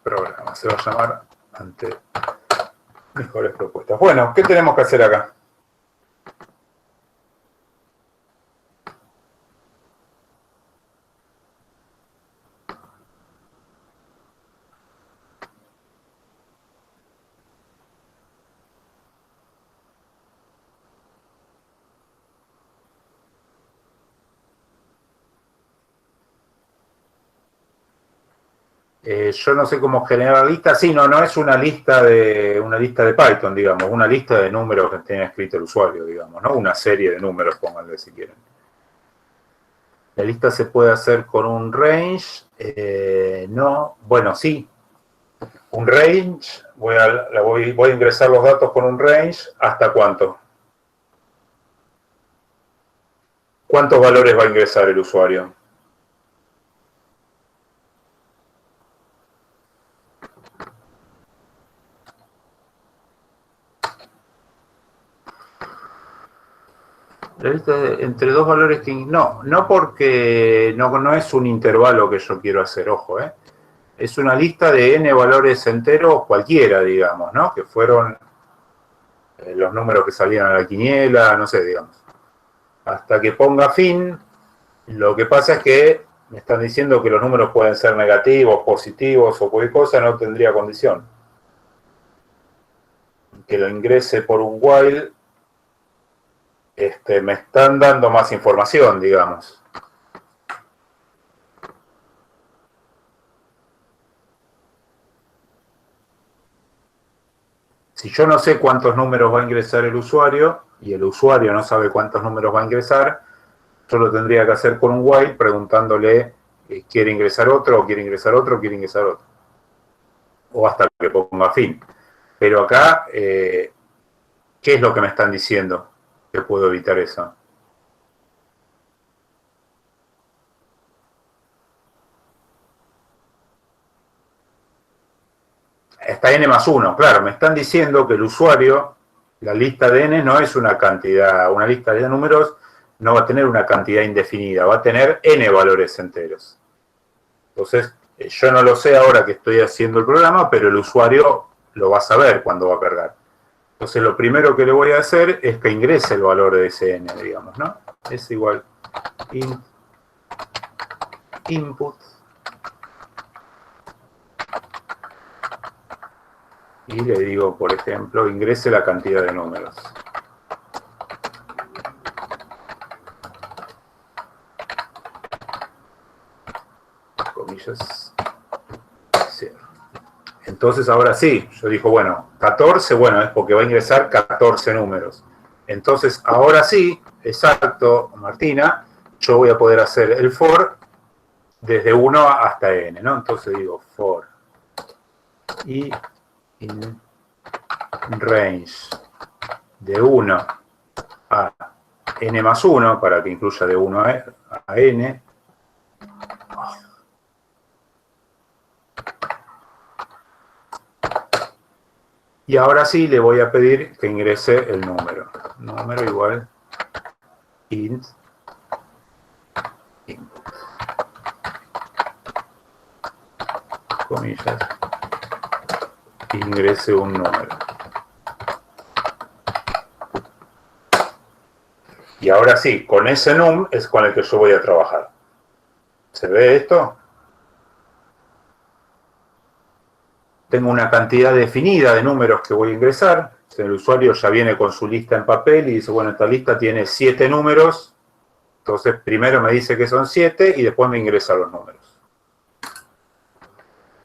programa se va a llamar ante mejores propuestas. Bueno, ¿qué tenemos que hacer acá? Yo no sé cómo generar listas. Sí, no es una lista de Python, digamos, una lista de números que tiene escrito el usuario, digamos, ¿no? Una serie de números, pónganle si quieren. La lista se puede hacer con un range, no, bueno, sí. Un range, voy a ingresar los datos con un range, ¿hasta cuánto? ¿Cuántos valores va a ingresar el usuario? La lista entre dos valores que... No porque no es un intervalo que yo quiero hacer, ojo, es una lista de n valores enteros cualquiera, digamos, ¿no? Que fueron los números que salían a la quiniela, no sé, digamos. Hasta que ponga fin, lo que pasa es que me están diciendo que los números pueden ser negativos, positivos o cualquier cosa, no tendría condición. Que lo ingrese por un while me están dando más información, digamos. Si yo no sé cuántos números va a ingresar el usuario, y el usuario no sabe cuántos números va a ingresar, yo lo tendría que hacer con un while preguntándole, ¿quiere ingresar otro, o quiere ingresar otro, o quiere ingresar otro? O hasta que ponga fin. Pero acá, ¿qué es lo que me están diciendo? Que puedo evitar eso. Está n más 1, claro, me están diciendo que el usuario, la lista de n no es una cantidad, una lista de números no va a tener una cantidad indefinida, va a tener n valores enteros. Entonces, yo no lo sé ahora que estoy haciendo el programa, pero el usuario lo va a saber cuando va a cargar. Entonces, lo primero que le voy a hacer es que ingrese el valor de ese n, digamos, ¿no? Es igual int input. Y le digo, por ejemplo, ingrese la cantidad de números. Comillas. Cierro. Entonces, ahora sí, yo digo, bueno, 14, bueno, es porque va a ingresar 14 números. Entonces, ahora sí, exacto, Martina, yo voy a poder hacer el for desde 1 hasta n, ¿no? Entonces digo, for y in range de 1 a n más 1, para que incluya de 1 a n. Y ahora sí le voy a pedir que ingrese el número. Número igual int input. Comillas. Ingrese un número. Y ahora sí, con ese num es con el que yo voy a trabajar. ¿Se ve esto? Tengo una cantidad definida de números que voy a ingresar. El usuario ya viene con su lista en papel y dice, bueno, esta lista tiene 7 números. Entonces, primero me dice que son 7 y después me ingresa los números.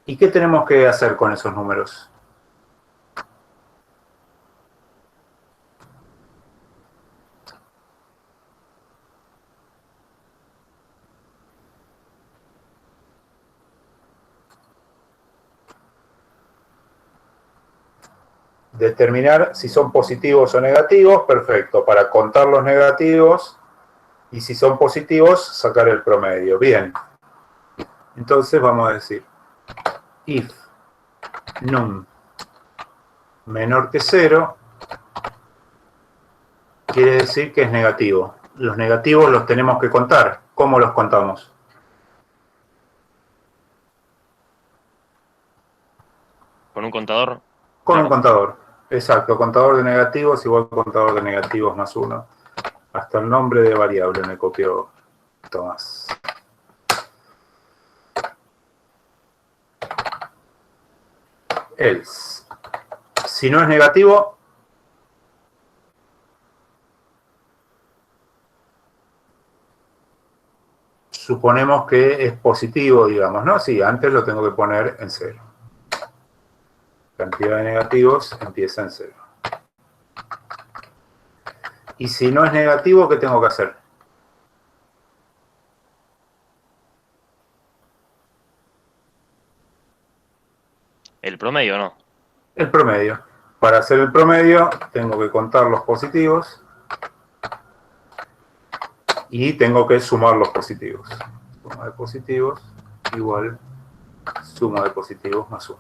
¿Y qué tenemos que hacer con esos números? Determinar si son positivos o negativos, perfecto. Para contar los negativos, y si son positivos, sacar el promedio. Bien. Entonces vamos a decir, if num menor que 0, quiere decir que es negativo. Los negativos los tenemos que contar. ¿Cómo los contamos? ¿Con un contador? Con un contador. Exacto, contador de negativos igual contador de negativos más 1. Hasta el nombre de variable me copió Tomás. Else. Si no es negativo, suponemos que es positivo, digamos, ¿no? Sí, antes lo tengo que poner en 0. Cantidad de negativos empieza en 0. Y si no es negativo, ¿qué tengo que hacer? ¿El promedio o no? El promedio. Para hacer el promedio, tengo que contar los positivos y tengo que sumar los positivos. Suma de positivos igual suma de positivos más 1.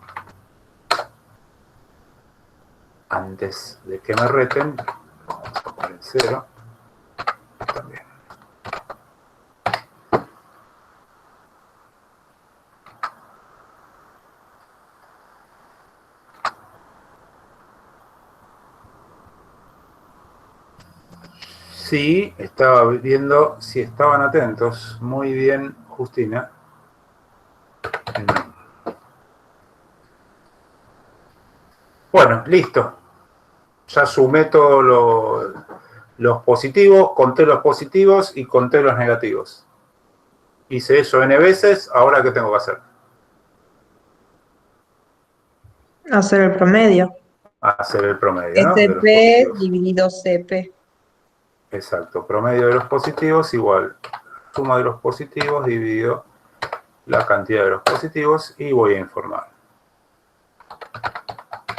Antes de que me reten, vamos a poner 0 también. Sí, estaba viendo si estaban atentos. Muy bien, Justina. Bueno, listo. Ya sumé todo los positivos, conté los positivos y conté los negativos. Hice eso n veces, ahora ¿qué tengo que hacer? Hacer el promedio. Hacer el promedio, ¿no? De los SP positivos. dividido CP. Exacto, promedio de los positivos igual suma de los positivos dividido la cantidad de los positivos y voy a informar.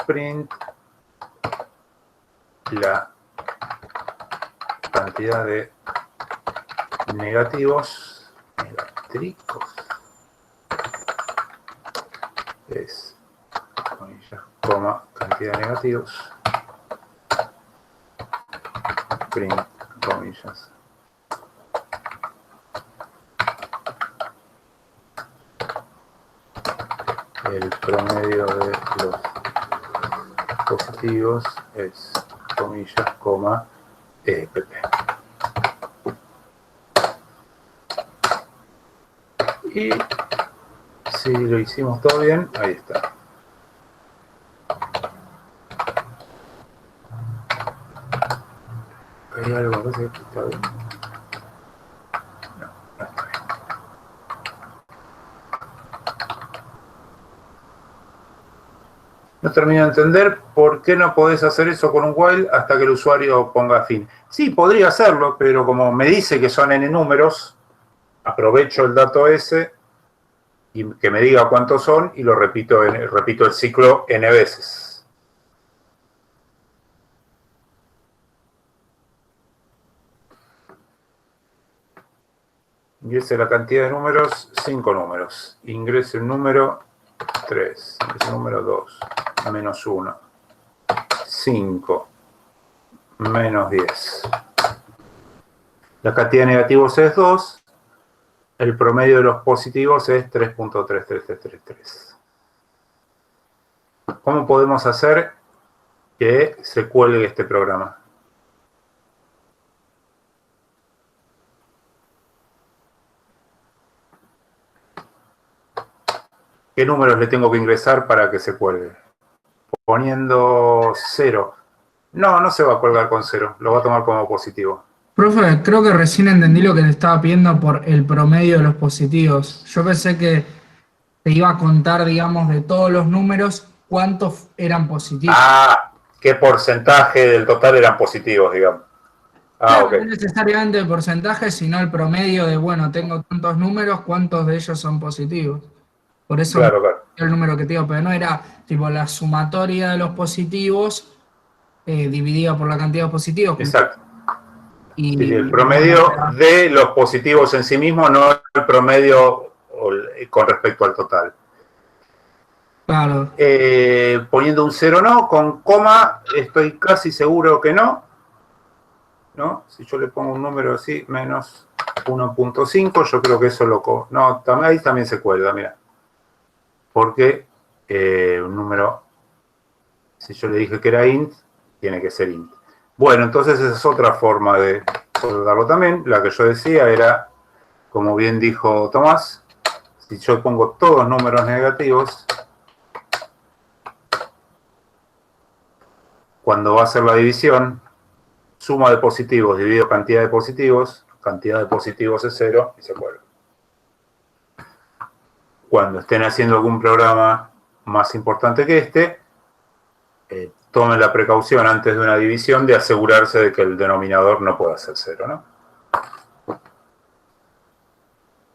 Print la cantidad de negativos es comillas, coma, cantidad de negativos print comillas el promedio de los positivos es comillas, coma, EPP. Y si lo hicimos todo bien, ahí está. ¿Hay algo que está bien? No, no está bien. No termino de entender por qué no podés hacer eso con un while hasta que el usuario ponga fin. Sí, podría hacerlo, pero como me dice que son n números, aprovecho el dato ese y que me diga cuántos son y lo repito el ciclo n veces. Ingrese la cantidad de números, 5 números. Ingrese el número 3, ingrese el número 2, menos 1, 5, menos 10. La cantidad de negativos es 2. El promedio de los positivos es 3.33333. ¿Cómo podemos hacer que se cuelgue este programa? ¿Qué números le tengo que ingresar para que se cuelgue? Poniendo 0. No, no se va a colgar con 0. Lo va a tomar como positivo. Profe, creo que recién entendí lo que te estaba pidiendo por el promedio de los positivos. Yo pensé que te iba a contar, digamos, de todos los números, cuántos eran positivos. Ah, ¿qué porcentaje del total eran positivos, digamos? Ah, ok. No necesariamente el porcentaje, sino el promedio de, bueno, tengo tantos números, cuántos de ellos son positivos. Por eso Claro, claro. el número que te digo, pero no era tipo la sumatoria de los positivos dividida por la cantidad de positivos. Exacto. Y Sí, el promedio de los positivos en sí mismo, no el promedio con respecto al total. Claro. Poniendo un 0 no, con coma estoy casi seguro que no. ¿No? Si yo le pongo un número así, menos 1.5, yo creo que eso lo... No, ahí también se cuelga, mira. Porque un número, si yo le dije que era int, tiene que ser int. Bueno, entonces esa es otra forma de soldarlo también. La que yo decía era, como bien dijo Tomás, si yo pongo todos números negativos, cuando va a hacer la división, suma de positivos dividido cantidad de positivos es 0 y se cuelga. Cuando estén haciendo algún programa más importante que este, tomen la precaución antes de una división de asegurarse de que el denominador no pueda ser 0, ¿no?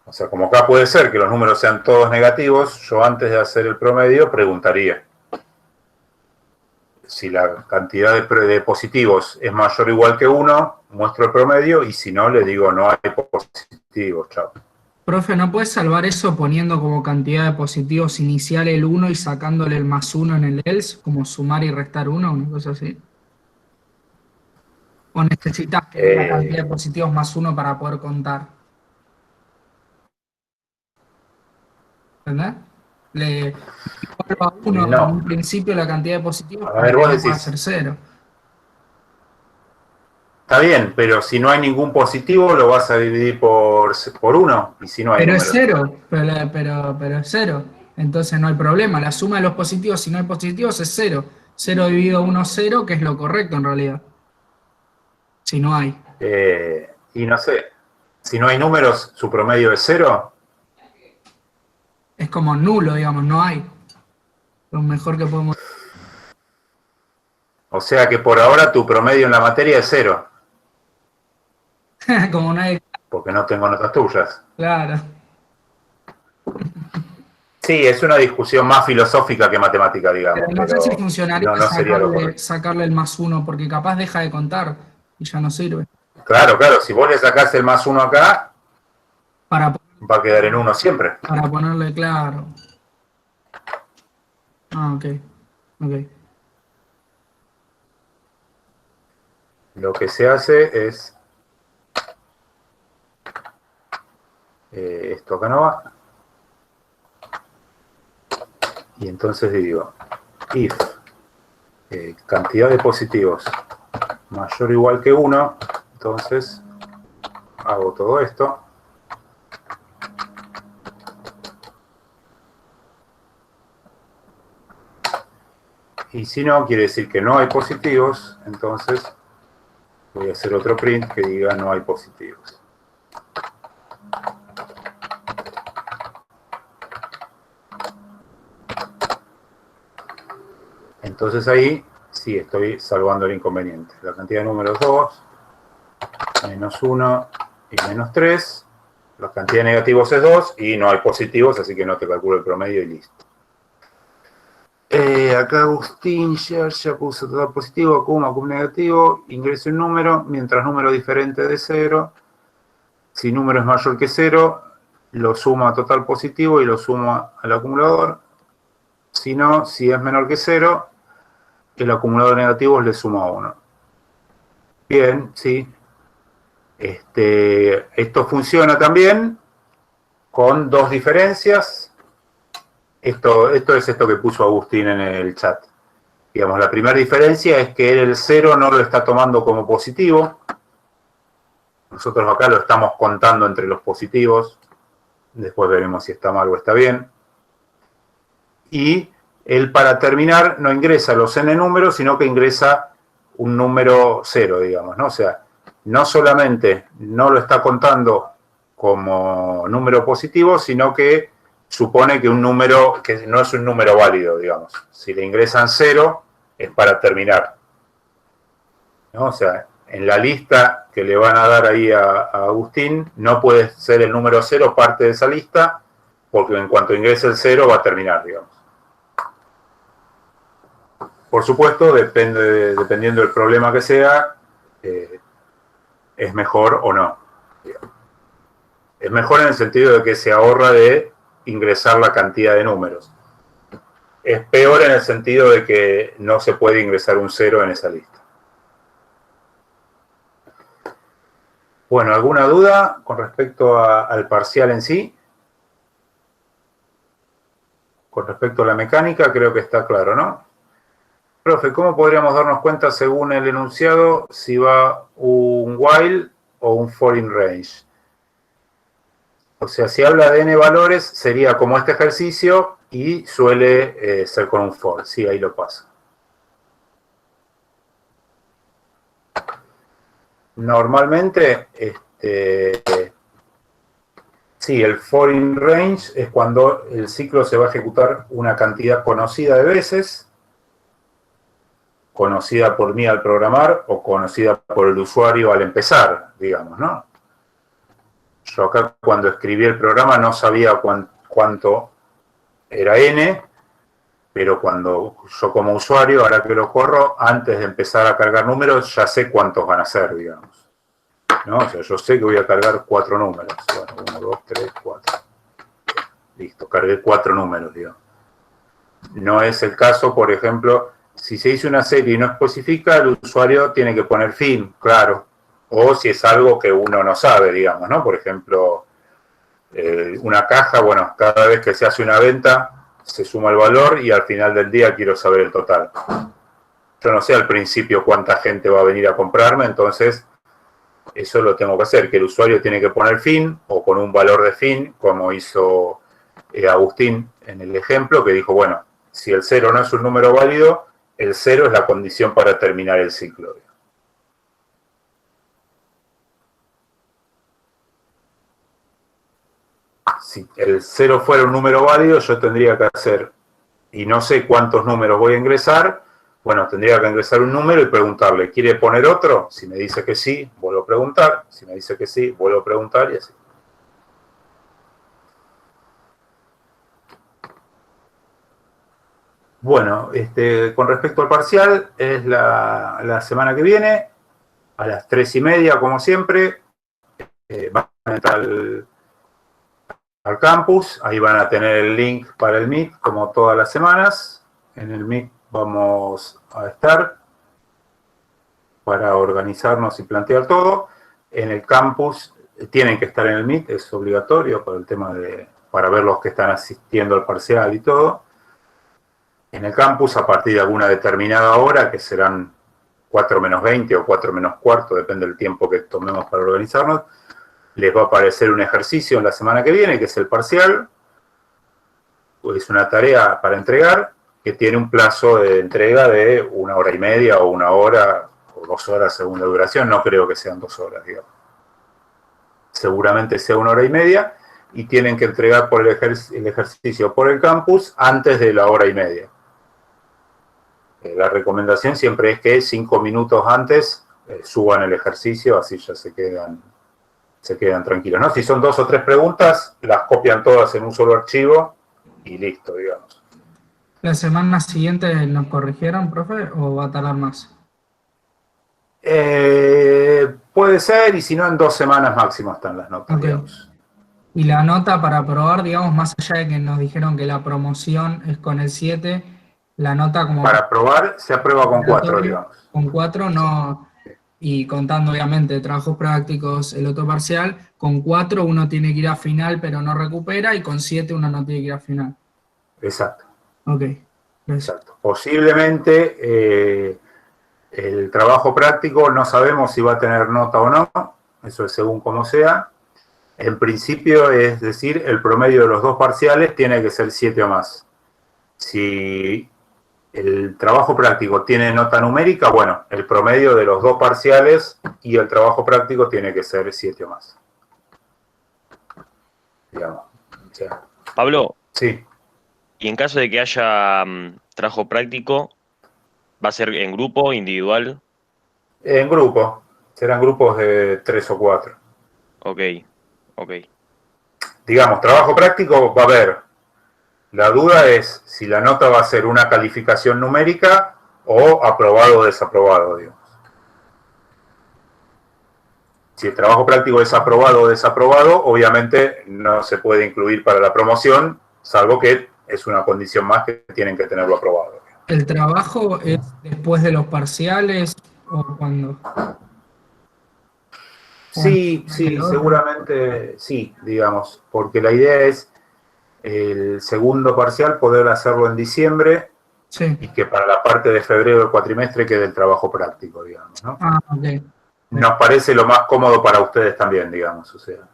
O sea, como acá puede ser que los números sean todos negativos, yo antes de hacer el promedio preguntaría si la cantidad de positivos es mayor o igual que 1, muestro el promedio, y si no, le digo no hay positivos, chao. Profe, ¿no puedes salvar eso poniendo como cantidad de positivos inicial el 1 y sacándole el más 1 en el else, como sumar y restar 1, una cosa así? ¿O necesitas que la cantidad de positivos más 1 para poder contar? ¿Entendés? Le vuelvo a 1 No. en un principio la cantidad de positivos A ver, vos decís. puede ser 0. Está bien, pero si no hay ningún positivo, lo vas a dividir por 1, y si no hay Pero números. es 0, pero es 0. Entonces no hay problema. La suma de los positivos, si no hay positivos, es 0. 0 dividido 1, 0, que es lo correcto en realidad. Si no hay. Y no sé, si no hay números, su promedio es 0. Es como nulo, digamos, no hay. Lo mejor que podemos... O sea que por ahora tu promedio en la materia es 0. como no hay... Porque no tengo notas tuyas. Claro. Sí, es una discusión más filosófica que matemática, digamos. Pero no sé si funcionaría no sería lo correcto. sacarle el +1, porque capaz deja de contar y ya no sirve. Claro, si vos le sacás el +1 acá, Para, va a quedar en 1 siempre. para ponerle claro. Ah, ok. Lo que se hace es... esto acá no va. Y entonces digo, if cantidad de positivos mayor o igual que 1, entonces hago todo esto. Y si no, quiere decir que no hay positivos, entonces voy a hacer otro print que diga no hay positivos. Entonces ahí sí estoy salvando el inconveniente. La cantidad de números 2, -1 y -3. La cantidad de negativos es 2 y no hay positivos, así que no te calculo el promedio y listo. Acá Agustín ya puso total positivo, cum negativo, ingreso un número, mientras número diferente de 0. Si número es mayor que 0, lo sumo a total positivo y lo sumo al acumulador. Si no, si es menor que 0, el acumulador negativo le suma 1. Bien, sí. Esto funciona también con dos diferencias. Esto es esto que puso Agustín en el chat. Digamos, la primera diferencia es que él el 0 no lo está tomando como positivo. Nosotros acá lo estamos contando entre los positivos. Después veremos si está mal o está bien. Y él, para terminar, no ingresa los n números, sino que ingresa un número 0, digamos, ¿no? O sea, no solamente no lo está contando como número positivo, sino que supone que un número que no es un número válido, digamos. Si le ingresan 0, es para terminar, ¿no? O sea, en la lista que le van a dar ahí a Agustín, no puede ser el número 0 parte de esa lista, porque en cuanto ingrese el 0 va a terminar, digamos. Por supuesto, dependiendo del problema que sea, es mejor o no. Es mejor en el sentido de que se ahorra de ingresar la cantidad de números. Es peor en el sentido de que no se puede ingresar un 0 en esa lista. Bueno, ¿alguna duda con respecto al parcial en sí? Con respecto a la mecánica, creo que está claro, ¿no? Profe, ¿cómo podríamos darnos cuenta según el enunciado si va un while o un for in range? O sea, si habla de n valores, sería como este ejercicio y suele ser con un for. Sí, ahí lo paso. Normalmente, sí, el for in range es cuando el ciclo se va a ejecutar una cantidad conocida de veces, conocida por mí al programar o conocida por el usuario al empezar, digamos, ¿no? Yo acá cuando escribí el programa no sabía cuánto era n, pero cuando yo como usuario, ahora que lo corro, antes de empezar a cargar números, ya sé cuántos van a ser, digamos, ¿no? O sea, yo sé que voy a cargar 4 números. Bueno, 1, 2, 3, 4. Listo, cargué 4 números, digamos. No es el caso, por ejemplo, si se hizo una serie y no especifica, el usuario tiene que poner fin, claro. O si es algo que uno no sabe, digamos, ¿no? Por ejemplo, una caja, bueno, cada vez que se hace una venta, se suma el valor y al final del día quiero saber el total. Yo no sé al principio cuánta gente va a venir a comprarme, entonces eso lo tengo que hacer, que el usuario tiene que poner fin o con un valor de fin, como hizo Agustín en el ejemplo, que dijo, bueno, si el 0 no es un número válido, el 0 es la condición para terminar el ciclo. si el 0 fuera un número válido, yo tendría que hacer, y no sé cuántos números voy a ingresar, bueno, tendría que ingresar un número y preguntarle, ¿quiere poner otro? Si me dice que sí, vuelvo a preguntar. Si me dice que sí, vuelvo a preguntar y así. Bueno, con respecto al parcial, es la semana que viene, a las 3:30, como siempre. Van a entrar al campus, ahí van a tener el link para el Meet, como todas las semanas. En el Meet vamos a estar para organizarnos y plantear todo. En el campus tienen que estar en el Meet, es obligatorio por el tema para ver los que están asistiendo al parcial y todo. En el campus, a partir de alguna determinada hora, que serán 4 menos 20 o 4 menos cuarto, depende del tiempo que tomemos para organizarnos, les va a aparecer un ejercicio en la semana que viene, que es el parcial. Es una tarea para entregar, que tiene un plazo de entrega de 1 hora y media o 1 hora o 2 horas según la duración. No creo que sean 2 horas, digamos. Seguramente sea 1 hora y media, y tienen que entregar por el ejercicio por el campus antes de la 1 hora y media. La recomendación siempre es que 5 minutos antes suban el ejercicio, así ya se quedan tranquilos, ¿no? Si son 2 o 3 preguntas, las copian todas en un solo archivo y listo, digamos. ¿La semana siguiente nos corrigieron, profe, o va a tardar más? Puede ser, y si no, en 2 semanas máximo están las notas, Ok. digamos. Y la nota para aprobar, digamos, más allá de que nos dijeron que la promoción es con el 7, la nota como... Para aprobar, se aprueba con 4, digamos. Con 4 no... Y contando, obviamente, trabajos prácticos, el otro parcial, con 4 uno tiene que ir a final, pero no recupera, y con 7 uno no tiene que ir a final. Exacto. Ok. Exacto. Posiblemente el trabajo práctico no sabemos si va a tener nota o no, eso es según como sea. En principio, es decir, el promedio de los 2 parciales tiene que ser 7 o más. Si el trabajo práctico tiene nota numérica, bueno, el promedio de los 2 parciales y el trabajo práctico tiene que ser 7 o más. Digamos. O sea, Pablo, sí. y en caso de que haya trabajo práctico, ¿va a ser en grupo, individual? En grupo. Serán grupos de 3 o 4. Ok, ok. Digamos, trabajo práctico va a haber. La duda es si la nota va a ser una calificación numérica o aprobado o desaprobado, digamos. Si el trabajo práctico es aprobado o desaprobado, obviamente no se puede incluir para la promoción, salvo que es una condición más que tienen que tenerlo aprobado. ¿El trabajo es después de los parciales o cuando? Sí, seguramente sí, digamos, porque la idea es el segundo parcial poder hacerlo en diciembre, sí, y que para la parte de febrero del cuatrimestre quede el trabajo práctico, digamos, ¿no? Ah, ok. Nos parece lo más cómodo para ustedes también, digamos, o sea,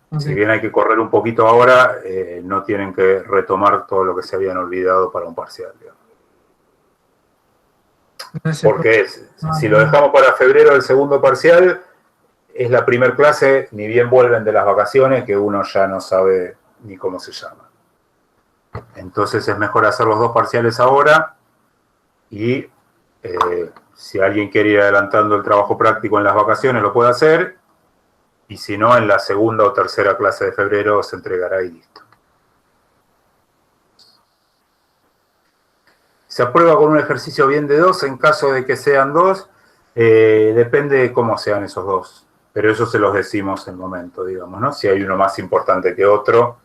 Ok. si bien hay que correr un poquito ahora, no tienen que retomar todo lo que se habían olvidado para un parcial, digamos. Gracias, Porque si lo dejamos para febrero del segundo parcial, es la primer clase, ni bien vuelven de las vacaciones, que uno ya no sabe ni cómo se llama. Entonces es mejor hacer los 2 parciales ahora, y si alguien quiere ir adelantando el trabajo práctico en las vacaciones lo puede hacer, y si no, en la segunda o tercera clase de febrero se entregará y listo. Se aprueba con un ejercicio bien de 2, en caso de que sean 2, depende de cómo sean esos 2, pero eso se los decimos en el momento, digamos, ¿no? Si hay uno más importante que otro,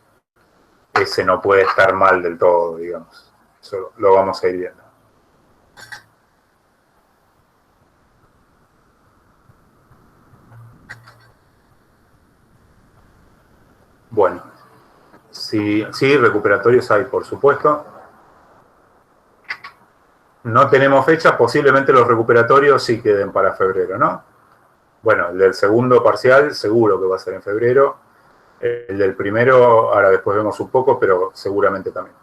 ese no puede estar mal del todo, digamos. Eso lo vamos a ir viendo. Bueno, sí, recuperatorios hay, por supuesto. No tenemos fecha, posiblemente los recuperatorios sí queden para febrero, ¿no? Bueno, el del segundo parcial seguro que va a ser en febrero. El del primero, ahora después vemos un poco, pero seguramente también.